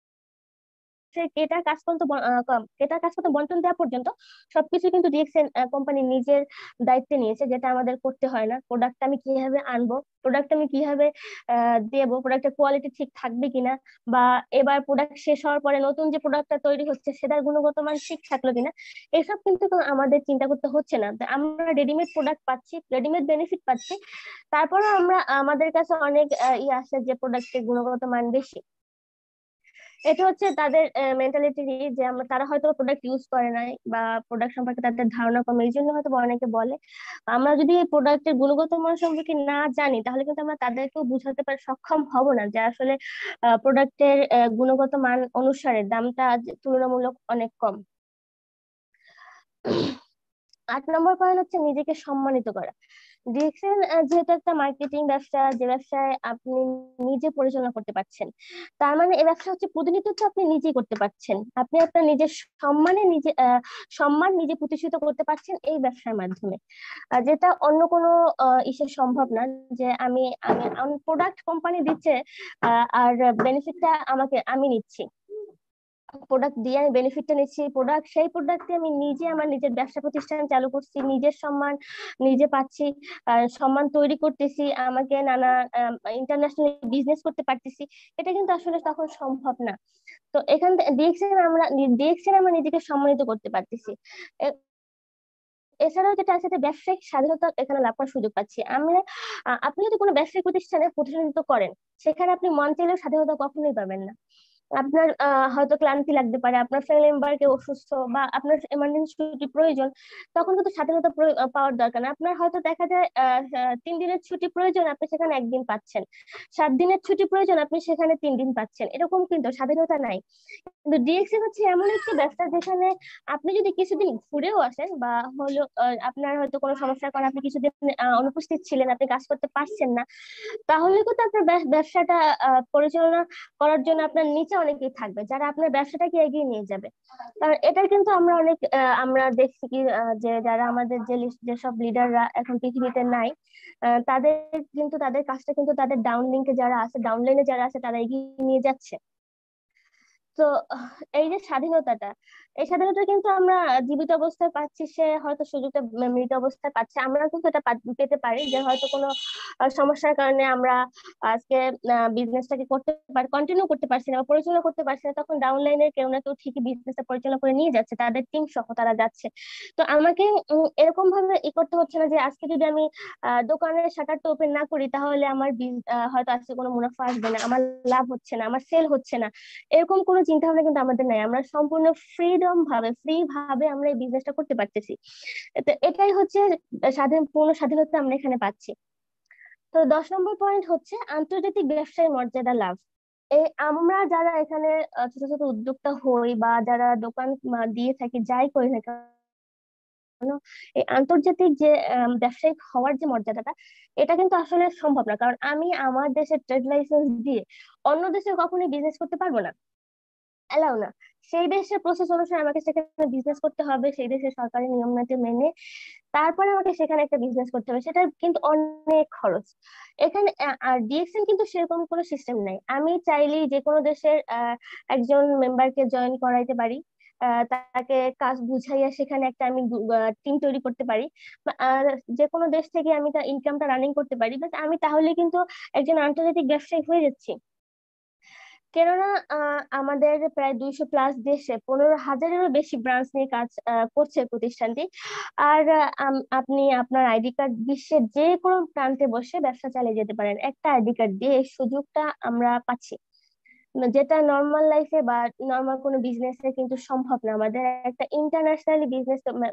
ক্রেতার কাজ পর্যন্ত বন্টন দেওয়া পর্যন্ত সবকিছু কিন্তু ডিএক্সএন কোম্পানি নিজের দায়িত্বে নিয়েছে, যেটা আমাদের করতে হয় না। প্রোডাক্ট আমি কিভাবে আনবো, প্রোডাক্ট আমি কিভাবে দেবো, প্রোডাক্টের কোয়ালিটি ঠিক থাকবে কিনা, বা এবার প্রোডাক্ট শেষ হওয়ার পরে নতুন যে প্রোডাক্টটা তৈরি হচ্ছে সেটার গুণগত মান ঠিক থাকলো কিনা, এসব কিন্তু আমাদের চিন্তা করতে হচ্ছে না। আমরা রেডিমেড প্রোডাক্ট পাচ্ছি, রেডিমেড বেনিফিট পাচ্ছি, তারপরে আমাদের কাছে অনেক আসে যে প্রোডাক্টের গুণগত মান বেশি। এটা হচ্ছে তাদের মেন্টালিটি, যে তারা হয়তো প্রোডাক্ট ইউজ করে নাই বা প্রোডাক্ট সম্পর্কে তাদের ধারণা কম, এই জন্য হয়তো অনেকে বলে। আমরা যদি এই প্রোডাক্টের গুণগত মান সম্পর্কে না জানি তাহলে কিন্তু আমরা তাদেরকেও বুঝাতে সক্ষম হব না যে আসলে প্রোডাক্টের গুণগত মান অনুসারে দামটা তুলনামূলক অনেক কম। 8 নম্বর পয়েন্ট হচ্ছে নিজেকে সম্মানিত করা। ডিএক্সএন যেহেতু একটা মার্কেটিং ব্যবসা, যে ব্যবসায় আপনি নিজে পরিচালনা করতে পারছেন, তার মানে এই ব্যবসা হচ্ছে প্রতিনিধিত্ব আপনি নিজেই করতে পারছেন। আপনি আপনার নিজের সম্মান নিজে প্রতিষ্ঠিত করতে পারছেন এই ব্যবসার মাধ্যমে, যেটা অন্য কোনো ইসে সম্ভব না। যে আমি প্রোডাক্ট কোম্পানি দিচ্ছে আর বেনিফিটটা আমি নিচ্ছি, প্রোডাক্ট দিয়ে আমি বেনিফিটটা নিচ্ছি, সেই প্রোডাক্টে আমি নিজে আমার নিজের ব্যবসা প্রতিষ্ঠান চালু করছি, নিজের সম্মান নিজে পাচ্ছি, সম্মান তৈরি করতেছি, আমাকে নানা ইন্টারন্যাশনাল বিজনেস করতে পারতেছি। এটা কিন্তু আসলে তখন সম্ভব না। তো এখান থেকে ডিএক্সএন আমরা নিজেকে সম্মানিত করতে পারতেছি। এছাড়াও যেটা আছে, ব্যবসায়িক স্বাধীনতা এখানে লাভ করার সুযোগ পাচ্ছি আমরা। আপনি যদি কোনো ব্যবসায়িক প্রতিষ্ঠানে প্রতিনিধিত্ব করেন, সেখানে আপনি মন চাইলেও স্বাধীনতা কখনোই পাবেন না। আপনার হয়তো ক্লান্তি লাগতে পারে, আপনার ফ্যামিলি মেম্বার কেউ অসুস্থ, বা আপনার এমার্জেন্সি ছুটি প্রয়োজন, তখন কিন্তু স্বাধীনতা পাওয়ার দরকার না। আপনার হয়তো দেখা যায় 3 দিনের ছুটি প্রয়োজন, আপনি সেখানে 1 দিন পাচ্ছেন। 7 দিনের ছুটি প্রয়োজন, আপনি সেখানে 3 দিন পাচ্ছেন। এরকম কিন্তু স্বাধীনতা নাই। কিন্তু ডিএক্সএন হচ্ছে এমন একটি ব্যবসা যেখানে আপনি যদি কিছুদিন ঘুরেও আসেন, বা হলো আপনার হয়তো কোনো সমস্যার কারণে আপনি কিছুদিন অনুপস্থিত ছিলেন, আপনি কাজ করতে পারছেন না, তাহলে কিন্তু আপনার ব্যবসাটা পরিচালনা করার জন্য আপনার নিচে অনেকেই থাকবে যারা আপনার ব্যবসাটাকে এগিয়ে নিয়ে যাবে। কারণ এটা কিন্তু আমরা দেখছি কি, যে যারা আমাদের যেসব লিডাররা এখন পৃথিবীতে নাই, তাদের কাজটা কিন্তু তাদের ডাউনলাইনে যারা আছে তারা এগিয়ে নিয়ে যাচ্ছে। তো এই যে এই স্বাধীনতা কিন্তু আমরা জীবিত অবস্থায় পাচ্ছি, সে হয়তো সুযোগটা মৃত অবস্থায় পাচ্ছে। আমরা কিন্তু এটা পেতে পারি, যে হয়তো কোনো সমস্যার কারণে আমরা আজকে বিজনেসটাকে কন্টিনিউ করতে পারছি না বা পরিচালনা করতে পারছি না, তখন ডাউনলাইনের কেউ না কেউ ঠিকই বিজনেসটা পরিচালনা করে নিয়ে যাচ্ছে, তাদের টিম সহ তারা যাচ্ছে। তো আমাকে এরকম ভাবে করতে হচ্ছে না যে আজকে যদি আমি দোকানের শাটারটা ওপেন না করি তাহলে আমার হয়তো আজকে কোনো মুনাফা আসবে না, আমার লাভ হচ্ছে না, আমার সেল হচ্ছে না, এরকম কোনো চিন্তা ভাবনা কিন্তু আমাদের নাই। আমরা সম্পূর্ণ ফ্রি ভাবে আমরা এই বিজনেসটা করতে পারতেছি। তো এটাই হচ্ছে পূর্ণ স্বাধীনতা আমরা এখানে পাচ্ছি। তো 10 নম্বর পয়েন্ট হচ্ছে আন্তর্জাতিক ব্যবসায় মর্যাদা লাভ। আমরা যারা এখানে ছোট ছোট উদ্যোক্তা হই বা যারা দোকান দিয়ে থাকি, যাই করি না কেন, এই আন্তর্জাতিক যে ব্যবসায়িক হওয়ার যে মর্যাদাটা, এটা কিন্তু আসলে সম্ভব না। কারণ আমি আমার দেশের ট্রেড লাইসেন্স দিয়ে অন্য দেশে কখনোই বিজনেস করতে পারবো না, এলাও না। সেই দেশের প্রসেস অনুসারে আমাকে সেখানে বিজনেস করতে হবে, সেই দেশের সরকারি নিয়ম নীতি মেনে তারপরে আমাকে সেখানে একটা বিজনেস করতে হবে, সেটা কিন্তু অনেক খরচ এখানে। আর ডিএক্সএন কিন্তু সেরকম কোনো সিস্টেম নাই। আমি চাইলেই যে কোনো দেশের একজন মেম্বারকে জয়েন করাইতে পারি, তাকে কাজ বুঝাইয়া সেখানে একটা আমি টিম তৈরি করতে পারি, আর যে কোনো দেশ থেকে আমি তার ইনকামটা রানিং করতে পারি, বাট আমি তাহলে কিন্তু একজন আন্তর্জাতিক ব্যবসায়ী হয়ে যাচ্ছি। কেননা আমাদের প্রায় 200+ দেশে 15,000-এরও বেশি ব্রাঞ্চ নিয়ে কাজ করছে প্রতিষ্ঠানটি। আর আপনি আপনার আইডি কার্ড বিশ্বের যে কোনো প্রান্তে বসে ব্যবসা চালিয়ে যেতে পারেন একটা আইডি কার্ড দিয়ে। এই সুযোগটা আমরা পাচ্ছি, যেটা লাইফে বা নর্মাল কোনো বিজনেসে কিন্তু সম্ভব না। আমাদের একটা ইন্টারন্যাশনালি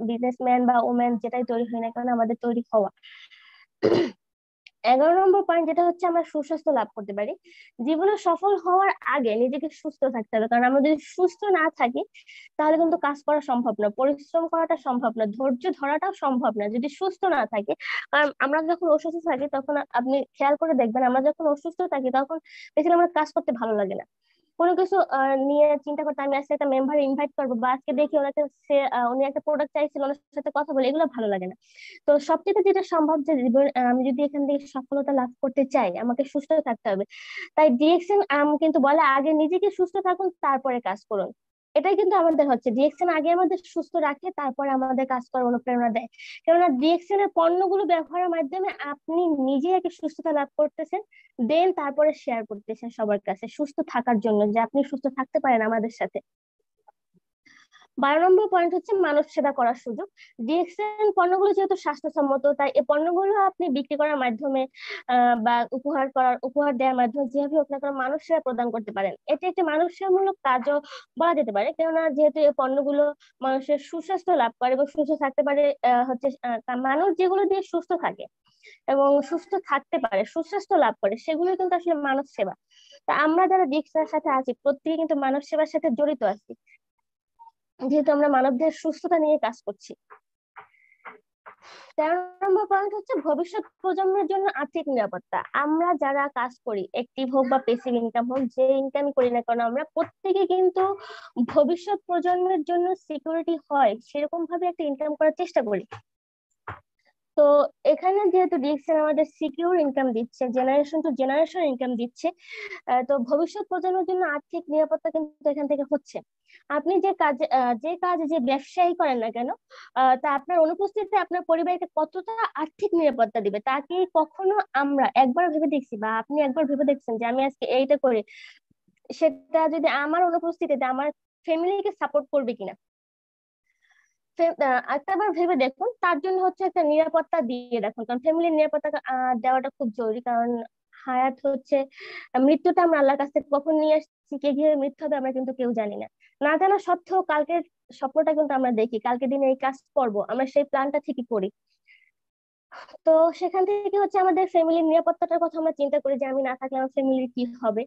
বিজনেসম্যান বা ওম্যান যেটাই তৈরি হয় না কেন, আমাদের তৈরি হওয়া। 11 নম্বর পয়েন্ট যেটা হচ্ছে আমরা সুস্বাস্থ্য লাভ করতে পারি। জীবনে সফল হওয়ার আগে নিজেকে সুস্থ থাকতে হবে, কারণ আমরা যদি সুস্থ না থাকি তাহলে কিন্তু কাজ করা সম্ভব না, পরিশ্রম করাটা সম্ভব না, ধৈর্য ধরাটাও সম্ভব না যদি সুস্থ না থাকি। কারণ আমরা যখন অসুস্থ থাকি তখন আপনি খেয়াল করে দেখবেন, আমরা যখন অসুস্থ থাকি তখন বেশি আমরা কাজ করতে ভালো লাগে না। কোনো কিছু নিয়ে চিন্তা করতে আমি আজকে একটা মেম্বার ইনভাইট করবো, বা আজকে দেখি ওনাকে উনি একটা প্রোডাক্ট চাইছিল, ওনার সাথে কথা বলে, এগুলো ভালো লাগে না। তো সবচেয়ে যেটা সম্ভব যে আমি যদি এখান থেকে সফলতা লাভ করতে চাই, আমাকে সুস্থ থাকতে হবে। তাই ডিএক্সএন কিন্তু বলে আগে নিজেকে সুস্থ থাকুন, তারপরে কাজ করুন। এটাই কিন্তু আমাদের হচ্ছে, ডিএক্সএন আগে আমাদের সুস্থ রাখে, তারপরে আমাদের কাজ করার অনুপ্রেরণা দেয়। কেননা ডিএক্সএন এর পণ্যগুলো ব্যবহারের মাধ্যমে আপনি নিজে আগে সুস্থতা লাভ করতেছেন, দেন তারপরে শেয়ার করতেছেন সবার কাছে সুস্থ থাকার জন্য, যে আপনি সুস্থ থাকতে পারেন আমাদের সাথে। 12 নম্বর পয়েন্ট হচ্ছে মানব সেবা করার সুযোগ। ডিএক্সএন পণ্যগুলো যেহেতু স্বাস্থ্যসম্মত, তাই এই পণ্যগুলো আপনি বিক্রি করার মাধ্যমে বা উপহার দেওয়ার মাধ্যমে যেভাবে হোক না কেন মানব সেবা প্রদান করতে পারেন। এটি একটি মানব সেবামূলক কাজও বলা যেতে পারে, কেননা যেহেতু এই পণ্যগুলো মানুষের সুস্বাস্থ্য লাভ করে এবং সুস্থ থাকতে পারে, হচ্ছে মানুষ যেগুলো দিয়ে সুস্থ থাকে এবং সুস্থ থাকতে পারে, সুস্বাস্থ্য লাভ করে, সেগুলো কিন্তু আসলে মানব সেবা। তা আমরা যারা ডিএক্সএন এর সাথে আছি, প্রত্যেকে কিন্তু মানব সেবার সাথে জড়িত আছি, যেহেতু আমরা মানবদের সুস্থতা নিয়ে কাজ করছি। 13 নম্বর পয়েন্ট হচ্ছে ভবিষ্যৎ প্রজন্মের জন্য আর্থিক নিরাপত্তা। আমরা যারা কাজ করি, অ্যাক্টিভ হোক বা প্যাসিভ ইনকাম হোক, যে ইনকাম করি না কেন, আমরা প্রত্যেকে কিন্তু ভবিষ্যৎ প্রজন্মের জন্য সিকিউরিটি হয় সেরকম ভাবে একটা ইনকাম করার চেষ্টা করি। তো এখানে যেহেতু ডিএক্সএন আমাদের সিকিউর ইনকাম দিচ্ছে, জেনারেশন টু জেনারেশন ইনকাম দিচ্ছে, তো ভবিষ্যৎ প্রজন্মের জন্য আর্থিক নিরাপত্তা কিন্তু এখান থেকে হচ্ছে। আপনি যে কাজ যে ব্যবসায়ী করেন না কেন, তা আপনার অনুপস্থিতিতে আপনার পরিবারকে কতটা আর্থিক নিরাপত্তা দিবে, তা কি কখনো আমরা একবার ভেবে দেখছি, বা আপনি একবার ভেবে দেখছেন যে আমি আজকে এইটা করি, সেটা যদি আমার অনুপস্থিতিতে আমার ফ্যামিলিকে সাপোর্ট করবে কিনা? একটাবার ভেবে দেখুন, তার জন্য হচ্ছে একটা নিরাপত্তা দিয়ে দেখুন, কারণ ফ্যামিলির নিরাপত্তা দেওয়াটা খুব জরুরি। কারণ হায়াত হচ্ছে, মৃত্যুটা আমরা আল্লাহর কাছ থেকে কখন নিয়ে আসছি, কে কিভাবে মৃত্যু হবে আমরা কিন্তু কেউ জানি না। না জানা সত্ত্বেও কালকের স্বপ্নটা কিন্তু আমরা দেখি, কালকে দিনে এই কাজ করবো, আমরা সেই প্ল্যানটা ঠিকই করি। তো সেখান থেকে হচ্ছে আমাদের ফ্যামিলির নিরাপত্তাটার কথা আমরা চিন্তা করি, যে আমি না থাকলে আমার ফ্যামিলির কি হবে,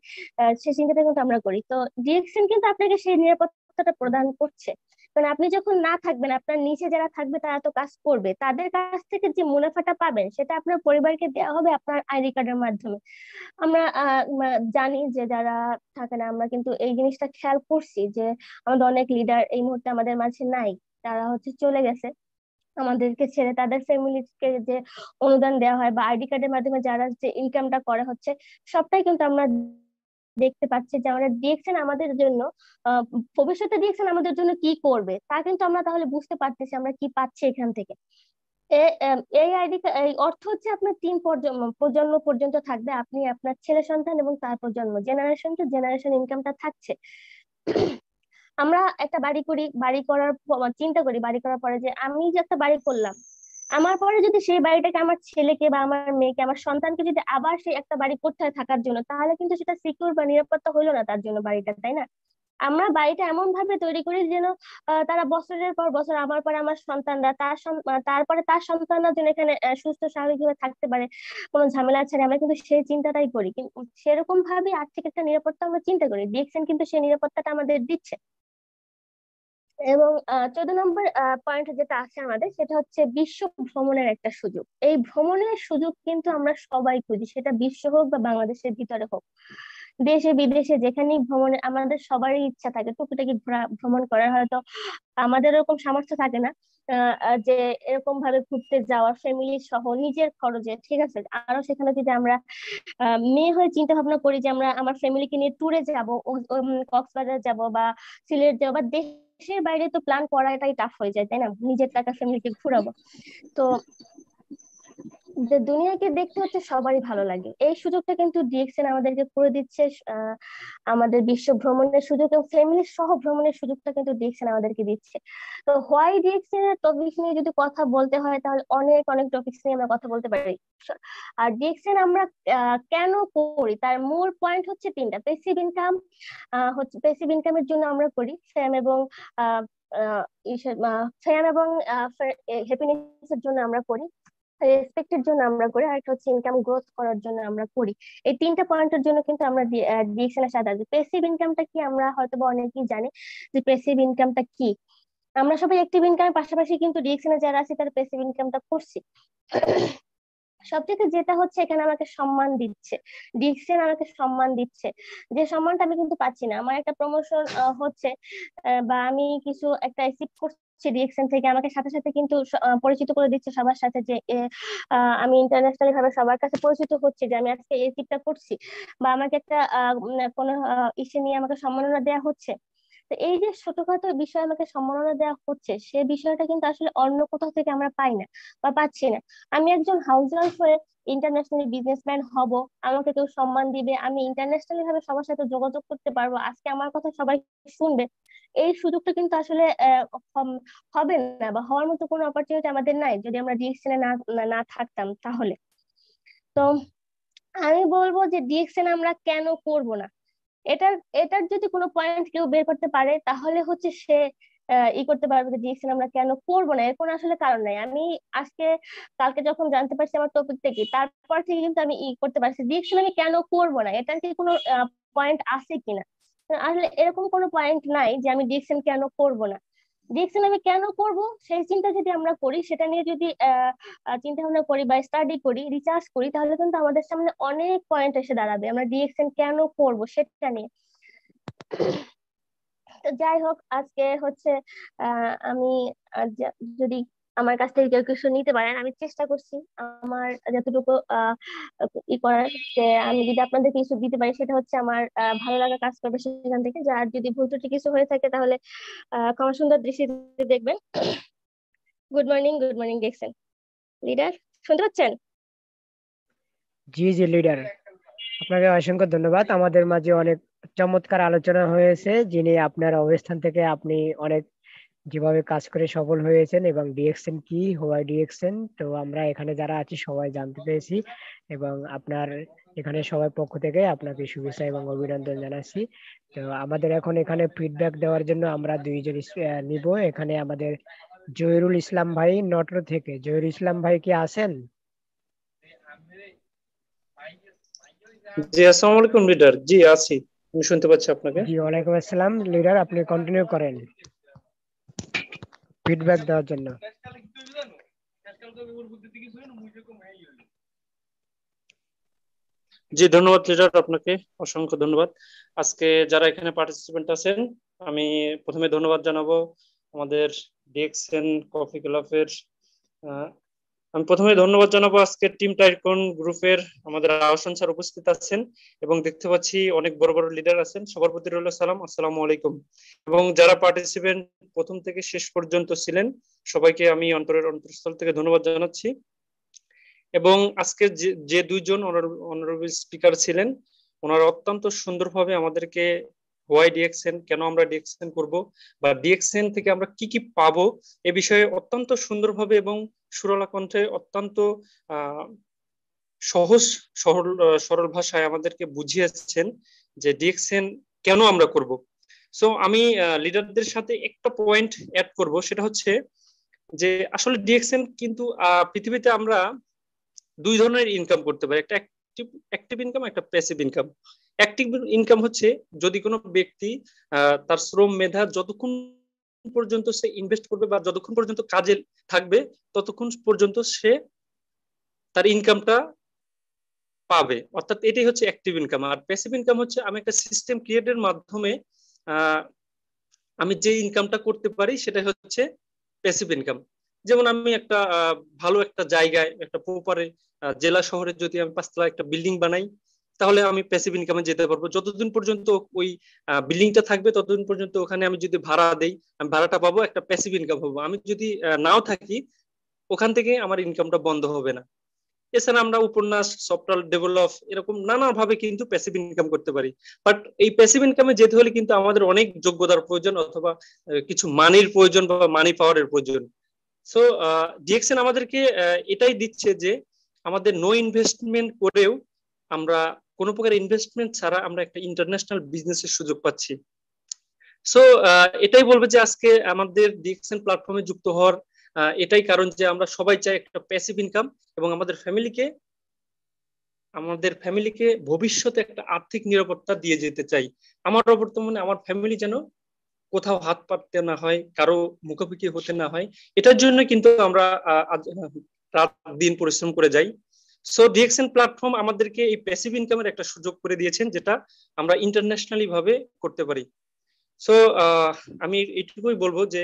সেই চিন্তাটা কিন্তু আমরা করি। তো ডিএক্সএন কিন্তু আপনাকে সেই নিরাপত্তাটা প্রদান করছে, কারণ আপনি যখন না থাকবেন, আপনার নিচে যারা থাকবে তারা তো কাজ করবে, তাদের কাছ থেকে যে মুনাফাটা পাবেন সেটা আপনার পরিবারকে দেওয়া হবে আপনার আইডি কার্ডের মাধ্যমে। আমরা জানি যে যারা থাকে না, আমরা কিন্তু এই জিনিসটা খেয়াল করছি যে আমাদের অনেক লিডার এই মুহূর্তে আমাদের মাঝে নাই, তারা হচ্ছে চলে গেছে আমাদেরকে ছেড়ে। তাদের ফ্যামিলিকে যে অনুদান দেওয়া হয় বা আইডি কার্ডের মাধ্যমে যারা যে ইনকামটা করা হচ্ছে, সবটাই কিন্তু আমরা দেখতে পাচ্ছি যে আমাদের ডিএক্সএন আমাদের জন্য ভবিষ্যতে ডিএক্সএন আমাদের জন্য কি করবে, তা কিন্তু আমরা তাহলে বুঝতে পারতেছি আমরা কি পাচ্ছি এখান থেকে। এই এই অর্থ হচ্ছে আপনার 3 প্রজন্ম পর্যন্ত থাকবে, আপনি আপনার ছেলে সন্তান এবং তার প্রজন্ম, জেনারেশন টু জেনারেশন ইনকামটা থাকছে। আমরা একটা বাড়ি করি, বাড়ি করার চিন্তা করি, বাড়ি করার পরে যে আমি যে একটা বাড়ি করলাম, আমার পরে যদি সেই বাড়িটাকে আমার ছেলেকে বা আমার মেয়েকে, আমার সন্তানকে যদি আবার সেই একটা বাড়ি করতে হয় থাকার জন্য, তাহলে কিন্তু সেটা সিকিউর বা নিরাপত্তা হইলো না তার জন্য বাড়িটা, তাই না? আমরা বাড়িটা এমন ভাবে তৈরি করি যেন তারা বছরের পর বছর, আমার পরে আমার সন্তানরা, তারপরে তার সন্তানরা যেন এখানে সুস্থ স্বাভাবিকভাবে থাকতে পারে, কোনো ঝামেলা ছাড়া। আমরা কিন্তু সেই চিন্তাটাই করি, কিন্তু সেরকম ভাবে আর্থিক একটা নিরাপত্তা আমরা চিন্তা করি, ডিএক্সএন কিন্তু সেই নিরাপত্তাটা আমাদের দিচ্ছে। এবং 14 নম্বর পয়েন্ট যেটা আছে আমাদের, সেটা হচ্ছে বিশ্ব ভ্রমণের একটা সুযোগ। এই ভ্রমণের সুযোগ কিন্তু আমরা সবাই খুঁজি, সেটা বিশ্ব হোক বা বাংলাদেশের ভিতরে হোক, দেশে বিদেশে যেখানেই ভ্রমণে আমাদের সবারই ইচ্ছা থাকে টুকিটাকি ভ্রমণ করার। হয়তো আমাদের এরকম সামর্থ্য থাকে না যে এরকম ভাবে ঘুরতে যাওয়ার ফ্যামিলি সহ নিজের খরচে, ঠিক আছে। আরো সেখানে যদি আমরা মেয়ে হয়ে চিন্তা ভাবনা করি যে আমরা আমার ফ্যামিলিকে নিয়ে ট্যুরে যাব, কক্সবাজার যাব বা সিলেট যাব বা দেশের বাইরে, তো প্ল্যান করাটাই টাফ হয়ে যায়, তাই না? নিজের টাকা ফ্যামিলিকে ঘুরাবো। তো যে দুনিয়াকে দেখতে হচ্ছে সবারই ভালো লাগে, এই সুযোগটা কিন্তু ডিএক্সএন আমাদেরকে করে দিচ্ছে। আমাদের বিশ্ব ভ্রমণের সুযোগ এবং ফ্যামিলি সহ ভ্রমণের সুযোগটা কিন্তু ডিএক্সএন আমাদেরকে দিচ্ছে। তো হোয়াই ডিএক্সএন এর টপিক নিয়ে যদি কথা বলতে হয়, তাহলে অনেক অনেক টপিকস নিয়ে আমরা কথা বলতে পারি। আর ডিএক্সএন আমরা কেন করি, তার মূল পয়েন্ট হচ্ছে 3টা। প্যাসিভ ইনকাম হচ্ছে, প্যাসিভ ইনকামের জন্য আমরা করি, ফ্যাম এবং হ্যাপিনেসের জন্য আমরা করি, রেসপেক্টের জন্য আমরা করি, আর একটা হচ্ছে ইনকাম গ্রোথ করার জন্য আমরা করি। এই 3টা পয়েন্টের জন্য কিন্তু আমরা ডিএক্সএন এর সাথে আছি। প্যাসিভ ইনকামটা কি আমরা হয়তো বা অনেকেই জানি যে প্যাসিভ ইনকামটা কি। আমরা সবাই অ্যাক্টিভ ইনকামের পাশাপাশি কিন্তু ডিএক্সএন এ যারা আছে তারা প্যাসিভ ইনকামটা করছি। সবথেকে যেটা হচ্ছে এখানে আমাকে সম্মান দিচ্ছে, ডিএক্সএন আমাকে সম্মান দিচ্ছে, যে সম্মানটা আমি কিন্তু পাচ্ছি না। আমার একটা প্রমোশন হচ্ছে বা আমি কিছু একটা অ্যাচিভ করছি ডিএক্সএন থেকে, আমাকে সাথে সাথে কিন্তু পরিচিত করে দিচ্ছে সবার সাথে, যে আমি ইন্টারন্যাশনালি ভাবে সবার কাছে পরিচিত হচ্ছে যে আমি আজকে এই অ্যাচিভটা করছি, বা আমাকে একটা কোনো ইসে নিয়ে আমাকে সম্মাননা দেওয়া হচ্ছে। তো এই যে ছোটখাটো বিষয়ে আমাকে সম্মাননা দেওয়া হচ্ছে, সে বিষয়টা কিন্তু আসলে অন্য কোথাও থেকে আমরা পাই না বা পাচ্ছি না। আমি একজন হাউস ওয়াইফ হয়ে ইন্টারন্যাশনালি বিজনেসম্যান হব, আমাকে কেউ সম্মান দিবে, আমি ইন্টারন্যাশনালি ভাবে সবার সাথে যোগাযোগ করতে পারবো, আজকে আমার কথা সবাই শুনবে, এই সুযোগটা কিন্তু আসলে হবে না, বা হওয়ার মতো কোনো অপরচুনিটি আমাদের নাই যদি আমরা ডিএক্সএন না না থাকতাম তাহলে। তো আমি বলবো যে ডিএক্সএন আমরা কেন করব না, এটার এটার যদি কোনো পয়েন্ট কেউ বের করতে পারে তাহলে হচ্ছে সে করতে পারবে যে ডিএক্সএন আমরা কেন করবো না, এর কোনো আসলে কারণ নাই। আমি আজকে কালকে যখন জানতে পারছি আমার টপিকটা কি, তারপর থেকে কিন্তু আমি করতে পারছি। ডিএক্সএন আমি কেন করবো না, এটার কি কোনো পয়েন্ট আছে কিনা, আসলে এরকম কোনো পয়েন্ট নাই যে আমি ডিএক্সএন কেন করবো না। ডিএক্সএন আমি কেন করব সেই চিন্তা যদি আমরা করি, সেটা নিয়ে যদি চিন্তা ভাবনা করি বা স্টাডি করি, রিসার্চ করি, তাহলে কিন্তু আমাদের সামনে অনেক পয়েন্ট এসে দাঁড়াবে আমরা ডিএক্সএন কেন করব সেটা নিয়ে। তো যাই হোক, আজকে হচ্ছে আমি যদি আমার কাছ থেকে কেউ কিছু নিতে পারেন, আমি চেষ্টা করছি আমার যতটুকু করার, যে আমি যদি আপনাদের কিছু দিতে পারি সেটা হচ্ছে আমার ভালো লাগা কাজ করবে সেখান থেকে। যার যদি ভুল ত্রুটি কিছু হয়ে থাকে তাহলে ক্ষমা সুন্দর দৃষ্টিতে দেখবেন। গুড মর্নিং দেখছেন লিডার, শুনতে পাচ্ছেন? জি জি লিডার, আপনাকে অসংখ্য ধন্যবাদ। আমাদের মাঝে অনেক চমৎকার আলোচনা হয়েছে, যিনি আপনার অবস্থান থেকে আপনি অনেক যেভাবে কাজ করে সফল হয়েছেন, এবং ডিএক্সএন কি, হোয়াই ডিএক্সএন, তো আমরা এখানে যারা আছি সবাই জানতে পেরেছি, এবং আপনার এখানে সবার পক্ষ থেকে আপনাকে শুভেচ্ছা এবং অভিনন্দন জানাচ্ছি। তো আমাদের এখন এখানে ফিডব্যাক দেওয়ার জন্য আমরা দুইজন নিব। এখানে আমাদের জহিরুল ইসলাম ভাই নটর থেকে। জহিরুল ইসলাম ভাই কি আছেন? জি আসসালামু আলাইকুম লিডার। জি আছি, আমি শুনতে পাচ্ছি আপনাকে। জি ওয়ালাইকুম আসসালাম লিডার, আপনি কন্টিনিউ করেন ফিডব্যাক দেওয়ার জন্য। জি ধন্যবাদ লিডার, আপনাকে অসংখ্য ধন্যবাদ। আজকে যারা এখানে পার্টিসিপেন্ট আছেন, আমি প্রথমে ধন্যবাদ জানাবো আমাদের ডিএক্সএন কফি ক্লাবের আমি প্রথমে ধন্যবাদ জানাবো আজকের টিম টাইকন গ্রুপের আমাদের আহসান স্যার উপস্থিত আছেন, এবং দেখতে পাচ্ছি অনেক বড় বড় লিডার আছেন। সবার প্রতি রইল সালাম, আসসালামু আলাইকুম। এবং যারা পার্টিসিপেন্ট প্রথম থেকে শেষ পর্যন্ত ছিলেন, সবাইকে আমি অন্তরস্থল থেকে ধন্যবাদ জানাচ্ছি। এবং আজকে যে দুইজন অনারেবল স্পিকার ছিলেন, ওনারা অত্যন্ত সুন্দরভাবে আমাদেরকে হোয়াই ডিএক্সএন, কেন আমরা ডিএক্সএন করব, বা ডিএক্সএন থেকে আমরা কি কি পাবো, এ বিষয়ে অত্যন্ত সুন্দরভাবে এবং সুরলা কণ্ঠে অত্যন্ত সহজ সরল ভাষায় আমাদেরকে বুঝিয়েছেন যে ডিএক্সএন কেন আমরা করব। সো আমি লিডারদের সাথে একটা পয়েন্ট অ্যাড করব, সেটা হচ্ছে যে আসলে ডিএক্সএন কিন্তু পৃথিবীতে আমরা দুই ধরনের ইনকাম করতে পারি, একটা অ্যাক্টিভ ইনকাম, একটা প্যাসিভ ইনকাম। অ্যাক্টিভ ইনকাম হচ্ছে যদি কোনো ব্যক্তি তার শ্রম মেধা যতক্ষণ পর্যন্ত সে ইনভেস্ট করবে বা যতক্ষণ পর্যন্ত কাজে থাকবে ততক্ষণ পর্যন্ত সে তার ইনকামটা পাবে, অর্থাৎ এটাই হচ্ছে অ্যাক্টিভ ইনকাম। আর প্যাসিভ ইনকাম হচ্ছে আমি একটা সিস্টেম ক্রিয়েটের মাধ্যমে আমি যে ইনকামটা করতে পারি সেটাই হচ্ছে প্যাসিভ ইনকাম। যেমন আমি একটা ভালো একটা জায়গায়, একটা প্রপারে জেলা শহরে যদি আমি 5 তলা একটা বিল্ডিং বানাই, তাহলে আমি প্যাসিভ ইনকামে যেতে পারবো। যতদিন পর্যন্ত ওই বিল্ডিংটা থাকবে ততদিন পর্যন্ত ওখানে আমি যদি ভাড়া দেই, আমি ভাড়াটা পাবো, একটা প্যাসিভ ইনকাম পাবো। আমি যদি নাও থাকি, ওখান থেকে আমার ইনকামটা বন্ধ হবে না। এছাড়া আমরা উপন্যাস, সফটওয়্যার ডেভেলপ, এরকম নানা ভাবে কিন্তু প্যাসিভ ইনকাম করতে পারি। বাট এই প্যাসিভ ইনকামে যেতে হলে কিন্তু আমাদের অনেক যোগ্যতার প্রয়োজন, অথবা কিছু মানির প্রয়োজন বা মানি পাওয়ারের প্রয়োজন। সো ডিএক্সএন আমাদেরকে এটাই দিচ্ছে যে আমাদের নো ইনভেস্টমেন্ট করেও আমরা কোনো প্রকার ইনভেস্টমেন্ট ছাড়া আমরা একটা ইন্টারন্যাশনাল বিজনেসের সুযোগ পাচ্ছি। সো এটাই বলবো যে আজকে আমাদের ডিএক্সএন প্ল্যাটফর্মে যুক্ত হওয়ার এটাই কারণ যে আমরা সবাই চাই একটা প্যাসিভ ইনকাম, এবং আমাদের ফ্যামিলিকে ভবিষ্যতে একটা আর্থিক নিরাপত্তা দিয়ে যেতে চাই। আমার বর্তমানে আমার ফ্যামিলি যেন কোথাও হাত পাততে না হয়, কারো মুখোমুখি হতে না হয়, এটার জন্য কিন্তু আমরা রাত দিন পরিশ্রম করে যাই। সো ডিএক্সএন প্ল্যাটফর্ম আমাদেরকে এই প্যাসিভ ইনকামের একটা সুযোগ করে দিয়েছেন, যেটা আমরা ইন্টারন্যাশনালি ভাবে করতে পারি। সো আমি এইটুকুই বলবো যে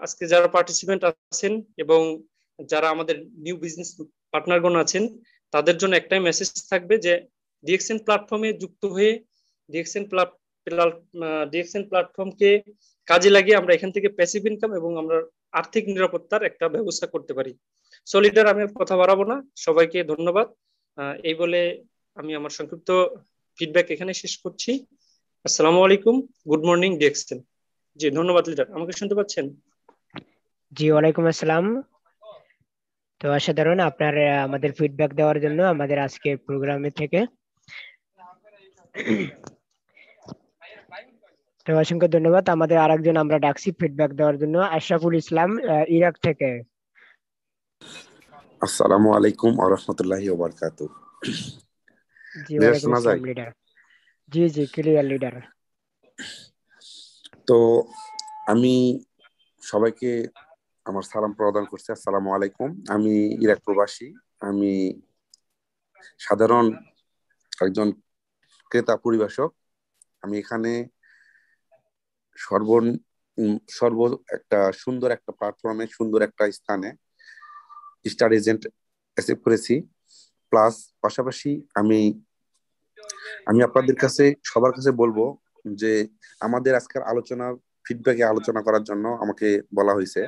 আজকে যারা পার্টিসিপেন্ট আছেন এবং যারা আমাদের নিউ বিজনেস পার্টনারগণ আছেন, তাদের জন্য একটাই মেসেজ থাকবে যে ডিএক্সএন প্ল্যাটফর্মে যুক্ত হয়ে ডিএক্সএন প্ল্যাটফর্মকে কাজে লাগিয়ে আমরা এখান থেকে প্যাসিভ ইনকাম এবং আমরা আর্থিক নিরাপত্তার একটা ব্যবস্থা করতে পারি। সো লিডার, আমি কথা বাড়াবো না, সবাইকে ধন্যবাদ। এই বলে আমি আমার সংক্ষিপ্ত ফিডব্যাক এখানে শেষ করছি। আসসালামু আলাইকুম, গুড মর্নিং ডিএক্সএন। জি ধন্যবাদ লিডার, আমাকে শুনতে পাচ্ছেন? জি ওয়ালাইকুম আসসালাম। তো অসাধারণ আপনার আমাদের ফিডব্যাক দেওয়ার জন্য আমাদের আজকে প্রোগ্রামে থেকে। তো অসংখ্য ধন্যবাদ। আমাদের আরেকজন আমরা ডাকছি ফিডব্যাক দেওয়ার জন্য, আশরাফুল ইসলাম ইরাক থেকে। আসসালামু আলাইকুম ওয়া রাহমাতুল্লাহি ওয়া বারাকাতুহু। জি ওয়ালাইকুম আসসালাম লিডার। জি জি ক্লিয়ার লিডার। তো আমি সবাইকে আমার সালাম প্রদান করছি। আসসালামু আলাইকুম। আমি ইরাক প্রবাসী। আমি সাধারণ একজন ক্রেতা পরিবেশক। আমি এখানে সর্ব একটা সুন্দর একটা প্ল্যাটফর্মে, সুন্দর একটা স্থানে স্টার এজেন্ট অ্যাসেপ্ট করেছি। প্লাস পাশাপাশি আমি আপনাদের কাছে সবার কাছে বলবো যে আমাদের আজকের আলোচনা ফিডব্যাকে আলোচনা করার জন্য আমাকে বলা হয়েছে,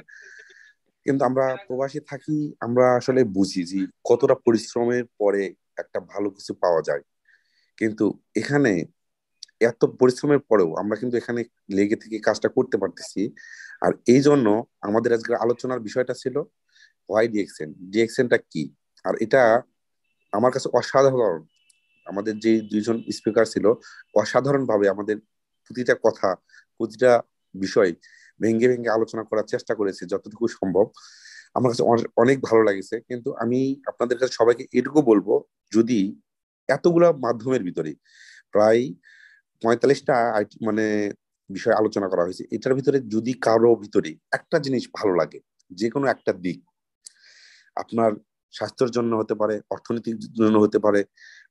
কিন্তু আমরা প্রবাসী থাকি, আমরা আসলে বুঝি যে কতটা পরিশ্রমের পরে একটা ভালো কিছু পাওয়া যায়। কিন্তু এখানে এত পরিশ্রমের পরেও আমরা কিন্তু এখানে লেগে থেকে কাজটা করতে পারতেছি। আর এই জন্য আমাদের আজকের আলোচনার বিষয়টা ছিল হোয়াই ডিএক্সএন, ডিএক্সএনটা কি। আর এটা আমার কাছে অসাধারণ। আমাদের যে দুইজন স্পিকার ছিল অসাধারণ ভাবে আমাদের প্রতিটা কথা, প্রতিটা বিষয় ভেঙে ভেঙে আলোচনা করার চেষ্টা করেছে যতটুকু সম্ভব। আমার কাছে অনেক ভালো লাগছে। কিন্তু আমি আপনাদের কাছে সবাইকে এটুকু বলবো, যদি এতগুলা মাধ্যমের ভিতরে প্রায় 45টা মানে বিষয় আলোচনা করা হয়েছে, এটার ভিতরে যদি কারো ভিতরে একটা জিনিস ভালো লাগে, যে কোনো একটা দিক, আপনার স্বাস্থ্যের জন্য হতে পারে, অর্থনৈতিক জন্য হতে পারে,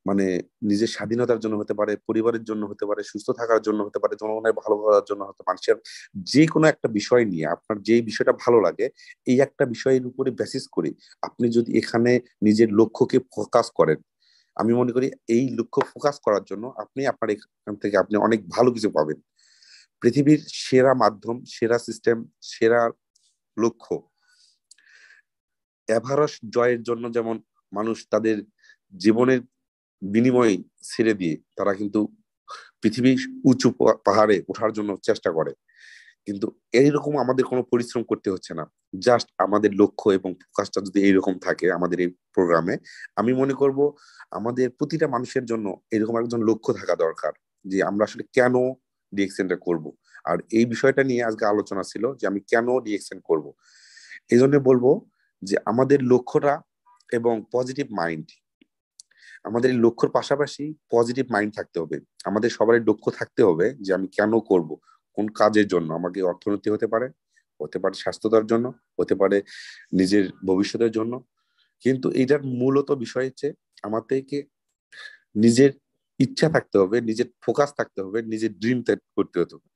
মানে নিজের স্বাধীনতার জন্য হতে পারে, পরিবারের জন্য হতে পারে, সুস্থ থাকার জন্য হতে পারে, জনগণের ভালো করার জন্য হতে পারে, মানুষের যে কোনো একটা বিষয় নিয়ে আপনার যে বিষয়টা ভালো লাগে, এই একটা বিষয়ের উপরে বেসিস করে আপনি যদি এখানে নিজের লক্ষ্যকে ফোকাস করেন, আমি মনে করি এই লক্ষ্য ফোকাস করার জন্য আপনার এখান থেকে আপনি অনেক ভালো কিছু পাবেন। পৃথিবীর সেরা মাধ্যম, সেরা সিস্টেম, সেরা লক্ষ্য। এভারেস্ট জয়ের জন্য যেমন মানুষ তাদের জীবনের বিনিময় ছেড়ে দিয়ে তারা কিন্তু পৃথিবীর উঁচু পাহাড়ে ওঠার জন্য চেষ্টা করে, কিন্তু এইরকম আমাদের কোনো পরিশ্রম করতে হচ্ছে না। জাস্ট আমাদের লক্ষ্য এবং ফোকাসটা যদি এইরকম থাকে আমাদের এই প্রোগ্রামে, আমি মনে করব আমাদের প্রতিটা মানুষের জন্য এরকম একজন লক্ষ্য থাকা দরকার যে আমরা আসলে কেন ডিএক্সএনটা করব। আর এই বিষয়টা নিয়ে আজকে আলোচনা ছিল যে আমি কেন ডিএক্সএন করব। এই জন্য বলবো যে আমাদের লক্ষ্যটা এবং পজিটিভ মাইন্ড, আমাদের এই লক্ষ্যর পাশাপাশি পজিটিভ মাইন্ড থাকতে হবে। আমাদের সবারই লক্ষ্য থাকতে হবে যে আমি কেন করব, কোন কাজের জন্য। আমাকে অর্থনীতি হতে পারে স্বাস্থ্যতার জন্য, হতে পারে নিজের ভবিষ্যতের জন্য। কিন্তু এইটার মূলত বিষয় হচ্ছে আমাদেরকে নিজের ইচ্ছা থাকতে হবে, নিজের ফোকাস থাকতে হবে, নিজের ড্রিম করতে হতে হবে।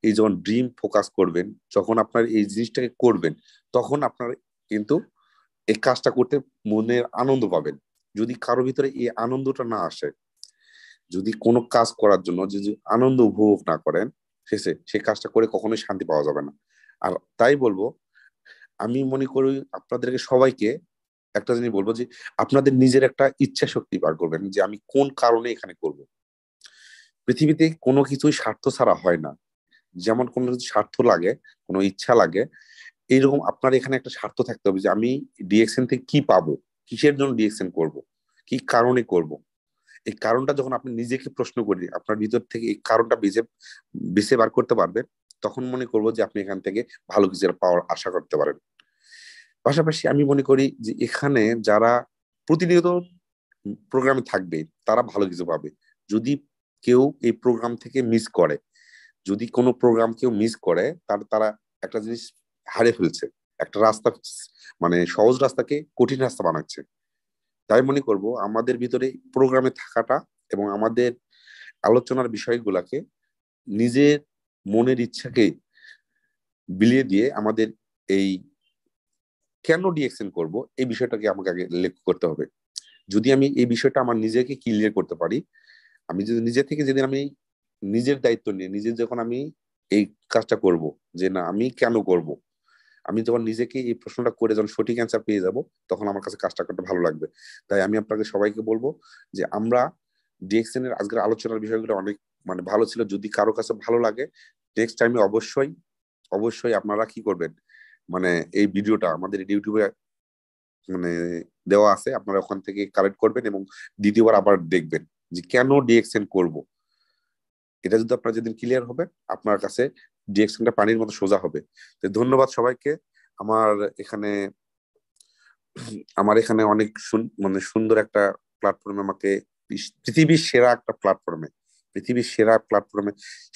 এই যখন ড্রিম ফোকাস করবেন, যখন আপনার এই জিনিসটাকে করবেন, তখন আপনার কিন্তু এই কাজটা করতে মনের আনন্দ পাবেন। যদি কারো ভিতরে এই আনন্দটা না আসে, যদি কোনো কাজ করার জন্য যদি আনন্দ উপভোগ না করেন, শেষে সেই কাজটা করে কখনোই শান্তি পাওয়া যাবে না। আর তাই বলবো, আমি মনে করি আপনাদেরকে সবাইকে একটা জিনিস বলবো যে আপনাদের নিজের একটা ইচ্ছা শক্তি বার করবেন যে আমি কোন কারণে এখানে করব। পৃথিবীতে কোনো কিছুই স্বার্থ ছাড়া হয় না। যেমন কোনো কিছু স্বার্থ লাগে, কোনো ইচ্ছা লাগে, এইরকম আপনার এখানে একটা স্বার্থ থাকতে হবে যে আমি ডিএক্সএন থেকে কি পাবো, কিসের জন্য ডিএক্সএন করব, কি কারণে করব। এই কারণটা যখন আপনি নিজেকে প্রশ্ন করি, আপনার ভিতর থেকে এই কারণটা বেছে বার করতে পারবেন, তখন মনে করবো যে আপনি এখান থেকে ভালো কিছু পাওয়ার আশা করতে পারেন। পাশাপাশি আমি মনে করি যে এখানে যারা প্রতিনিয়ত প্রোগ্রামে থাকবে তারা ভালো কিছু পাবে। যদি কেউ এই প্রোগ্রাম থেকে মিস করে, যদি কোনো প্রোগ্রাম কেউ মিস করে, তারা একটা জিনিস হারিয়ে ফেলছে, একটা রাস্তা, মানে সহজ রাস্তাকে কঠিন রাস্তা বানাচ্ছে। তাই মনে করব আমাদের ভিতরে প্রোগ্রামে থাকাটা এবং আমাদের আলোচনার বিষয়গুলাকে নিজের মনের ইচ্ছাকে বিলিয়ে দিয়ে আমাদের এই কেন ডিএক্সএন করব এই বিষয়টাকে আমাকে আগে লক্ষ্য করতে হবে। যদি আমি এই বিষয়টা আমার নিজেকে ক্লিয়ার করতে পারি, আমি যদি নিজে থেকে যেদিন আমি নিজের দায়িত্ব নিয়ে নিজের যখন আমি এই কাজটা করব, যে না আমি কেন করব, আমি যখন নিজেকে এই প্রশ্নটা করে যখন সঠিক অ্যান্সার পেয়ে যাব, তখন আমার কাছে কাজটা করতে ভালো লাগবে। তাই আমি আপনাকে সবাইকে বলবো যে আমরা ডিএক্সএন এর আজকের আলোচনার বিষয়গুলো অনেক ভালো ছিল। যদি কারো কাছে ভালো লাগে, নেক্সট টাইমে অবশ্যই আপনারা কি করবেন, এই ভিডিওটা আমাদের ইউটিউবে দেওয়া আছে, আপনারা ওখান থেকে কালেক্ট করবেন এবং দ্বিতীয়বার আবার দেখবেন যে কেন ডিএক্সএন করব। এটা যদি আপনার যেদিন ক্লিয়ার হবে, আপনার কাছে ডিএক্সএনটা পানির মতো সোজা হবে। তো ধন্যবাদ সবাইকে। আমার এখানে অনেক সুন্দর একটা প্ল্যাটফর্মে আমাকে পৃথিবীর সেরা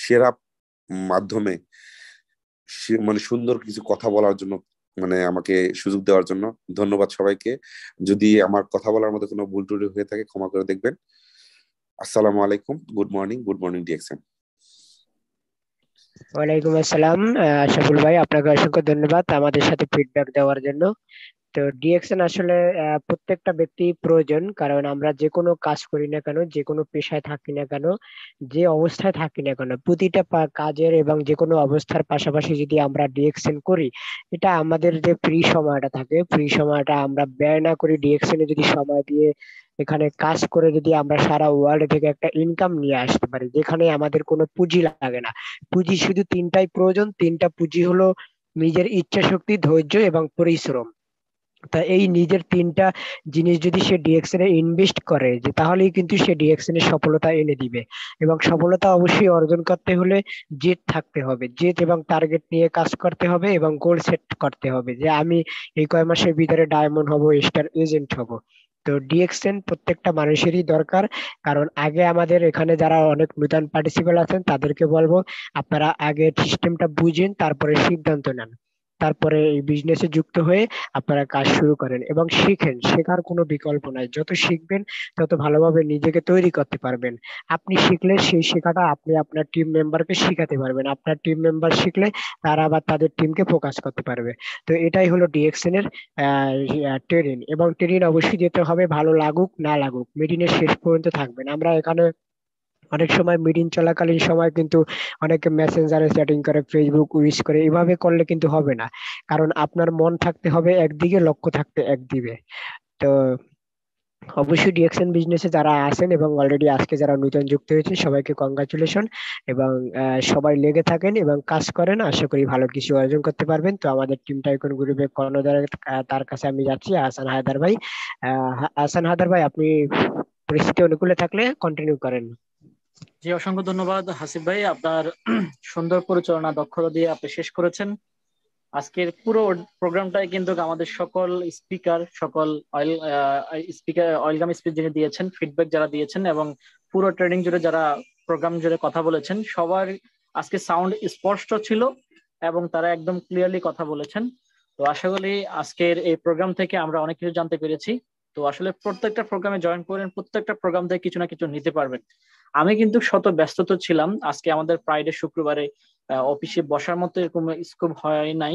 সেরা মাধ্যমে সুন্দর কিছু কথা বলার জন্য আমাকে সুযোগ দেওয়ার জন্য ধন্যবাদ সবাইকে। যদি আমার কথা বলার মধ্যে কোনো ভুল ত্রুটি হয়ে থাকে ক্ষমা করে দেখবেন। আসসালামু আলাইকুম, গুড মর্নিং ডিএক্সএন। ওয়ালাইকুম আসসালাম আশরাফুল ভাই, আপনাকে অসংখ্য ধন্যবাদ আমাদের সাথে ফিডব্যাক দেওয়ার জন্য। তো ডিএক্সএন আসলে প্রত্যেকটা ব্যক্তি প্রয়োজন, কারণ আমরা যে কোনো কাজ করি না কেন, যে কোনো পেশায় থাকি না কেন, যে অবস্থায় থাকি না কেন, প্রতিটা কাজের এবং যে কোনো অবস্থার পাশাপাশি যদি আমরা ডিএক্সএন করি, এটা আমাদের যে ফ্রি সময়টা থাকে, ফ্রি সময়টা আমরা ব্যয় না করি ডিএক্সএন এ যদি সময় দিয়ে এখানে কাজ করে যদি আমরা সারা ওয়ার্ল্ড থেকে একটা ইনকাম নিয়ে আসতে পারি, যেখানে আমাদের কোনো পুঁজি লাগে না। পুঁজি শুধু তিনটাই প্রয়োজন, তিনটা পুঁজি হলো নিজের ইচ্ছা শক্তি, ধৈর্য এবং পরিশ্রম। তা এই নিজের তিনটা জিনিস যদি সে ডিএক্সএন এ ইনভেস্ট করে, যে তাহলেই কিন্তু সে ডিএক্সএন এর সফলতা এনে দিবে। এবং সফলতা অবশ্যই অর্জন করতে হলে জেদ থাকতে হবে, জেদ এবং টার্গেট নিয়ে কাজ করতে হবে এবং গোল সেট করতে হবে যে আমি এই কয় মাসের ভিতরে ডায়মন্ড হব, স্টার এজেন্ট হব। তো ডিএক্সএন প্রত্যেকটা মানুষেরই দরকার, কারণ আগে আমাদের এখানে যারা অনেক নতুন পার্টিসিপেন্ট আছেন তাদেরকে বলবো আপনারা আগে সিস্টেমটা বুঝেন, তারপরে সিদ্ধান্ত নেন, তারপরে এই বিজনেসে যুক্ত হয়ে আপনারা কাজ শুরু করেন এবং শিখেন। শেখার কোনো বিকল্প নাই, যত শিখবেন তত ভালোভাবে নিজেকে তৈরি করতে পারবেন। আপনি শিখলে সেই শেখাটা আপনি আপনার টিম মেম্বারকে শিখাতে পারবেন, আপনার টিম মেম্বার শিখলে তারা আবার তাদের টিমকে ফোকাস করতে পারবে। তো এটাই হলো ডিএক্সএন এর ট্রেনিং। এবং ট্রেনিং অবশ্যই যেতে হবে, ভালো লাগুক না লাগুক, মিটিংয়ের শেষ পর্যন্ত থাকবেন। আমরা এখানে অনেক সময় মিটিং চলাকালীন সময় কিন্তু অনেকে মেসেঞ্জারে চ্যাটিং করে, ফেসবুক উইশ করে, এভাবে করলে কিন্তু হবে না, কারণ আপনার মন থাকতে হবে একদিকে, লক্ষ্য থাকতে একদিকে। তো অবশ্যই ডিএক্সএন বিজনেসে যারা আছেন এবং অলরেডি আজকে যারা নতুন যুক্ত হয়েছে সবাইকে কংগ্রাচুলেশন, এবং সবাই লেগে থাকেন এবং কাজ করেন, আশা করি ভালো কিছু অর্জন করতে পারবেন। তো আমাদের টিম টাইকন গ্রুপে কর্ণধার, তার কাছে আমি যাচ্ছি, হাসান হায়দার ভাই। হাসান হায়দার ভাই, আপনি পরিস্থিতি অনুকূলে থাকলে কন্টিনিউ করেন। জি, অসংখ্য ধন্যবাদ হাসিব ভাই, আপনার সুন্দর পরিচালনা দক্ষতা দিয়ে আপনি শেষ করেছেন। আজকের পুরো প্রোগ্রামটাই কিন্তু আমাদের সকল স্পিকার, সকল ওয়েলকাম স্পিচ যিনি দিয়েছেন, ফিডব্যাক যারা দিয়েছেন এবং পুরো ট্রেনিং জুড়ে যারা প্রোগ্রাম জুড়ে কথা বলেছেন, সবার আজকে সাউন্ড স্পষ্ট ছিল এবং তারা একদম ক্লিয়ারলি কথা বলেছেন। তো আশা করি আজকের এই প্রোগ্রাম থেকে আমরা অনেক কিছু জানতে পেরেছি। তো আসলে প্রত্যেকটা প্রোগ্রামে জয়েন করেন, প্রত্যেকটা প্রোগ্রাম থেকে কিছু না কিছু নিতে পারবেন। আমি কিন্তু শত ব্যস্ততা ছিলাম, আজকে আমাদের ফ্রাইডে শুক্রবারে অফিসে বসার মতো এরকম স্কোপ হয় নাই,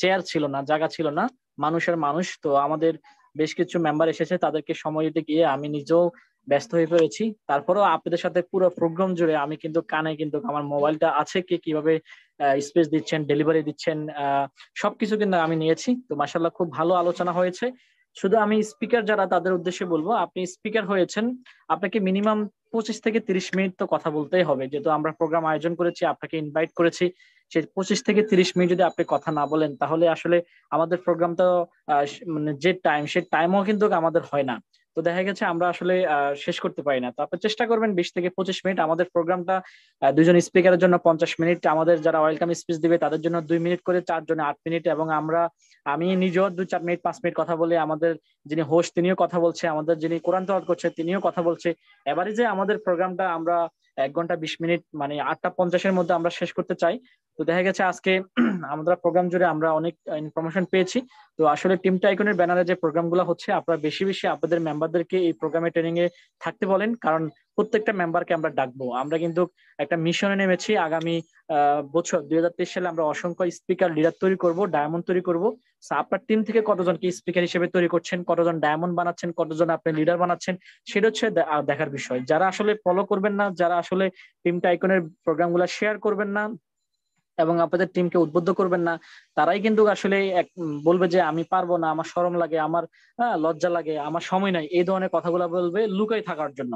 চেয়ার ছিল না, জায়গা ছিল না, মানুষের মানুষ। তো আমাদের বেশ কিছু মেম্বার এসেছে, তাদেরকে সময় দিতে গিয়ে আমি নিজেও ব্যস্ত হয়ে পড়েছি। তারপরেও আপনাদের সাথে পুরো প্রোগ্রাম জুড়ে আমি কিন্তু কানে কিন্তু আমার মোবাইলটা আছে, কে কিভাবে স্পেস দিচ্ছেন, ডেলিভারি দিচ্ছেন, সবকিছু কিন্তু আমি নিয়েছি। তো মাশাআল্লাহ খুব ভালো আলোচনা হয়েছে। শুধু আমি স্পিকার যারা তাদের উদ্দেশ্যে বলবো, আপনি স্পিকার হয়েছেন, আপনাকে মিনিমাম 25 থেকে 30 মিনিট তো কথা বলতেই হবে, যেহেতু আমরা প্রোগ্রাম আয়োজন করেছি, আপনাকে ইনভাইট করেছি। সেই 25 থেকে 30 মিনিট যদি আপনি কথা না বলেন, তাহলে আসলে আমাদের প্রোগ্রামটা যে টাইম, সেই টাইমও কিন্তু আমাদের হয় না। তো দেখা গেছে আমরা আসলে শেষ করতে পারি না। তো আপনি চেষ্টা করবেন 20 থেকে 25 মিনিট। আমাদের প্রোগ্রামটা দুজন স্পিকারের জন্য 50 মিনিট, আমাদের যারা ওয়েলকাম স্পিচ দিবে তাদের জন্য 2 মিনিট করে, 4 জনে 8 মিনিট, এবং আমি নিজেও 2-4 মিনিট 5 মিনিট কথা বলে, আমাদের যিনি হোস্ট তিনিও কথা বলছে, আমাদের যিনি কোরআন তেলাওয়াত করছে তিনিও কথা বলছে। এবারে যে আমাদের প্রোগ্রামটা আমরা 1 ঘন্টা 20 মিনিট 8টা 50-এর মধ্যে আমরা শেষ করতে চাই। তো দেখা গেছে আজকে আমরা প্রোগ্রাম জুড়ে আমরা অনেক ইনফরমেশন পেয়েছি। তো আসলে টিম টাইকুনের ব্যানারে যে প্রোগ্রামগুলো হচ্ছে আপনারা বেশি বেশি আপনাদের মেম্বারদেরকে এই প্রোগ্রামে ট্রেনিং এ থাকতে বলেন, কারণ প্রত্যেকটা মেম্বারকে আমরা ডাকবো। আমরা কিন্তু একটা মিশনে নেমেছি, আগামী বছর 2023 সালে আমরা অসংখ্য স্পিকার লিডার তৈরি করব, ডায়মন্ড তৈরি করব। আপনার টিম থেকে কতজনকে স্পিকার হিসেবে তৈরি করছেন, কতজন ডায়মন্ড বানাচ্ছেন, কতজন আপনি লিডার বানাচ্ছেন, সেটা হচ্ছে দেখার বিষয়। যারা আসলে ফলো করবেন না, যারা আসলে টিম টাইকুনের প্রোগ্রামগুলো শেয়ার করবেন না এবং আপনাদের টিমকে উদ্বুদ্ধ করবেন না, তারাই কিন্তু আসলে বলবে যে আমি পারবো না, আমার শরম লাগে, আমার লজ্জা লাগে, আমার সময় নাই, এই ধরনের কথাগুলো বলবে লুকাই থাকার জন্য।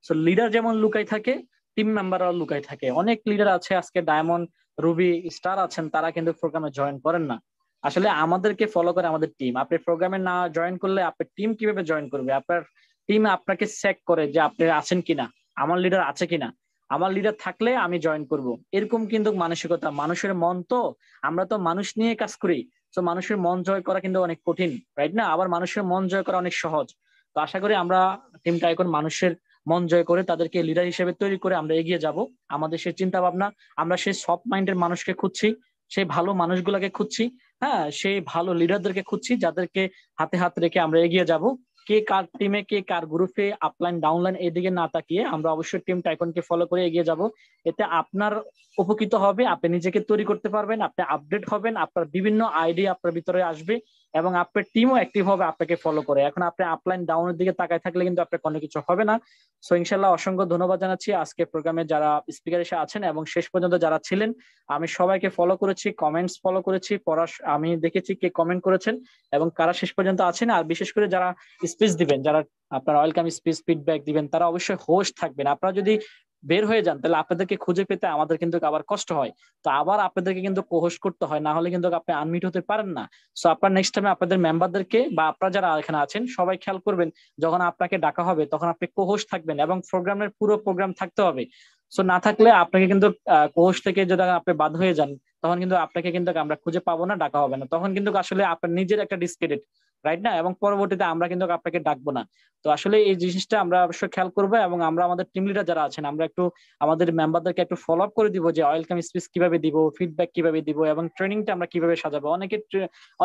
সো লিডার যেমন লুকাই থাকে, টিম মেম্বাররাও লুকাই থাকে। অনেক লিডার আছে আজকে ডায়মন্ড, রুবি, স্টার আছেন, তারা কিন্তু প্রোগ্রামে জয়েন করেন না। আসলে আমাদেরকে ফলো করে আমাদের টিম। আপনি প্রোগ্রামে না জয়েন করলে আপনার টিম কিভাবে জয়েন করবে? আপনার টিম আপনাকে চেক করে যে আপনি আছেন কিনা, আমার লিডার আছে কিনা, আমার লিডার থাকলে আমি জয়েন করব, এরকম কিন্তু মানসিকতা। মানুষের মন তো, আমরা তো মানুষ নিয়ে কাজ করি, তো মানুষের মন জয় করা কিন্তু অনেক কঠিন, রাইট না? আবার মানুষের মন জয় করা অনেক সহজ। তো আশা করি আমরা টিমটা এখন মানুষের মন জয় করে তাদেরকে লিডার হিসেবে তৈরি করে আমরা এগিয়ে যাব। আমাদের সেই চিন্তা ভাবনা, আমরা সেই সফট মাইন্ডের মানুষকে খুঁজছি, সেই ভালো মানুষগুলোকে খুঁজছি, হ্যাঁ, সেই ভালো লিডারদেরকে খুঁজছি, যাদেরকে হাতে হাত রেখে আমরা এগিয়ে যাব। কে কার টিমে, কে কার গ্রুপে, আপলাইন ডাউনলাইন এদিকে না তাকিয়ে আমরা অবশ্যই টিম টাইকনকে ফলো করে এগিয়ে যাব। এতে আপনার উপকৃত হবে, আপনি নিজেকে তৈরি করতে পারবেন, আপনি আপডেট হবেন, আপনার বিভিন্ন আইডিয়া আপনার ভিতরে আসবে এবং আপনার টিমও অ্যাক্টিভ হবে আপনাকে ফলো করে। এখন আপনি আপলাইন ডাউনের দিকে তাকায় থাকলে কিন্তু আপনার কোনো কিছু হবে না। সো ইনশাল্লাহ অসংখ্য ধন্যবাদ জানাচ্ছি আজকে প্রোগ্রামে যারা স্পিকার এসে আছেন এবং শেষ পর্যন্ত যারা ছিলেন। আমি সবাইকে ফলো করেছি, কমেন্টস ফলো করেছি, আমি দেখেছি কে কমেন্ট করেছেন এবং কারা শেষ পর্যন্ত আছেন। আর বিশেষ করে যারা স্পিচ দিবেন, যারা আপনার ওয়েলকাম স্পিচ ফিডব্যাক দিবেন, তারা অবশ্যই হোস্ট থাকবেন। আপনারা যদি বের হয়ে যান তাহলে আপনাদেরকে খুঁজে পেতে আমাদের কিন্তু আবার কষ্ট হয়, তো আবার আপনাদেরকে কিন্তু কোহোস্ট করতে হয়, না হলে কিন্তু আপনি আনমিট হতে পারেন না। সো আপনার নেক্সট টাইমে আপনাদের মেম্বারদেরকে বা আপনারা যারা এখানে আছেন সবাই খেয়াল করবেন, যখন আপনাকে ডাকা হবে তখন আপনি কোহোস্ট থাকবেন এবং প্রোগ্রামের পুরো প্রোগ্রাম থাকতে হবে। সো না থাকলে আপনাকে কিন্তু কোহোস্ট থেকে যদি আপনি বাদ হয়ে যান, তখন কিন্তু আপনাকে কিন্তু আমরা খুঁজে পাবো না, ডাকা হবে না, তখন কিন্তু আসলে আপনার নিজের একটা ডিসক্রেডিট, রাইট না? এবং পরবর্তীতে আমরা কিন্তু আপনাকে ডাকবো না। তো আসলে এই জিনিসটা আমরা অবশ্যই খেয়াল করবো এবং আমরা আমাদের টিম লিডার যারা আছেন আমরা একটু আমাদের মেম্বারদেরকে একটু ফলো আপ করে দিব যে ওয়েলকাম স্পিচ কিভাবে দিব, ফিডব্যাক কিভাবে দিব এবং ট্রেনিংটা আমরা কিভাবে সাজাবো।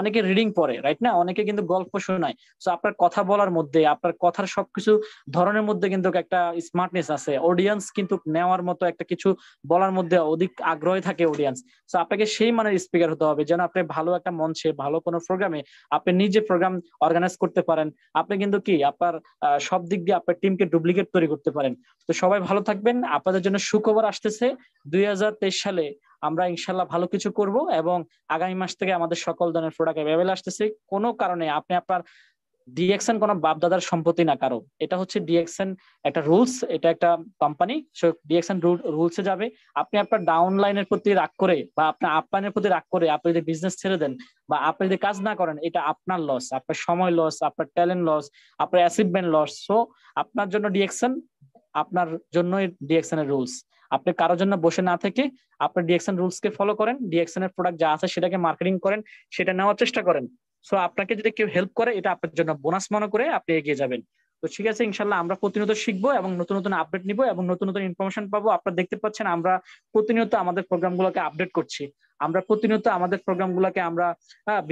অনেকে রিডিং পড়ে, রাইট না? অনেকে কিন্তু গল্প শোনায়। সো আপনার কথা বলার মধ্যে, আপনার কথার সবকিছু ধরনের মধ্যে কিন্তু একটা স্মার্টনেস আছে, অডিয়েন্স কিন্তু নেওয়ার মতো একটা কিছু বলার মধ্যে অধিক আগ্রহী থাকে অডিয়েন্স। সো আপনাকে সেই মানের স্পিকার হতে হবে যেন আপনি ভালো একটা মঞ্চে, ভালো কোনো প্রোগ্রামে আপনি নিজে প্রোগ্রাম অর্গানাইজ করতে পারেন। আপনি কিন্তু কি আপনার সব দিক দিয়ে আপনার টিমকে ডুপ্লিকেট তৈরি করতে পারেন। তো সবাই ভালো থাকবেন। আপনাদের জন্য সুখবর আসতেছে, 2023 সালে আমরা ইনশাল্লাহ ভালো কিছু করব এবং আগামী মাস থেকে আমাদের সকল ধরনের প্রোডাক্ট অ্যাভেলেবল আসতেছে। কোনো কারণে আপনি আপনার ডিএক্সএন কোনো বাপদাদার সম্পত্তি না কারো, এটা হচ্ছে ডিএক্সএন একটা রুলস, এটা একটা কোম্পানি, ডিএক্সএন রুলসে যাবে। আপনি আপনার ডাউনলাইনের প্রতি রাগ করে বা আপনার আপলাইনের প্রতি রাগ করে আপনি যদি বিজনেস ছেড়ে দেন বা আপনি যদি কাজ না করেন, এটা আপনার লস, আপনার সময় লস, আপনার ট্যালেন্ট লস, আপনার অ্যাচিভমেন্ট লস। সো আপনার জন্য ডিএক্সএন, আপনার জন্যই ডিএক্সএন এর রুলস। আপনি কারোর জন্য বসে না থেকে আপনার ডিএক্সএন রুলস কে ফলো করেন, ডিএক্সএন এর প্রোডাক্ট যা আছে সেটাকে মার্কেটিং করেন, সেটা নেওয়ার চেষ্টা করেন। সো আপনাকে যদি কেউ হেল্প করে এটা আপনার জন্য বোনাস মনে করে আপনি এগিয়ে যাবেন। তো ঠিক আছে, ইনশাল্লাহ আমরা প্রতিনিয়ত শিখবো এবং নতুন নতুন আপডেট নিবো এবং নতুন নতুন ইনফরমেশন পাবো। আপনারা দেখতে পাচ্ছেন আমরা প্রতিনিয়ত আমাদের প্রোগ্রামগুলোকে আপডেট করছি, আমরা প্রতিনিয়ত আমাদের প্রোগ্রামগুলোকে আমরা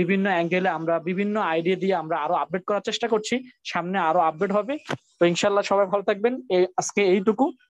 বিভিন্ন অ্যাঙ্গেলে আমরা বিভিন্ন আইডিয়া দিয়ে আমরা আরো আপডেট করার চেষ্টা করছি, সামনে আরো আপডেট হবে। তো ইনশাল্লাহ সবাই ভালো থাকবেন। আজকে এইটুকু।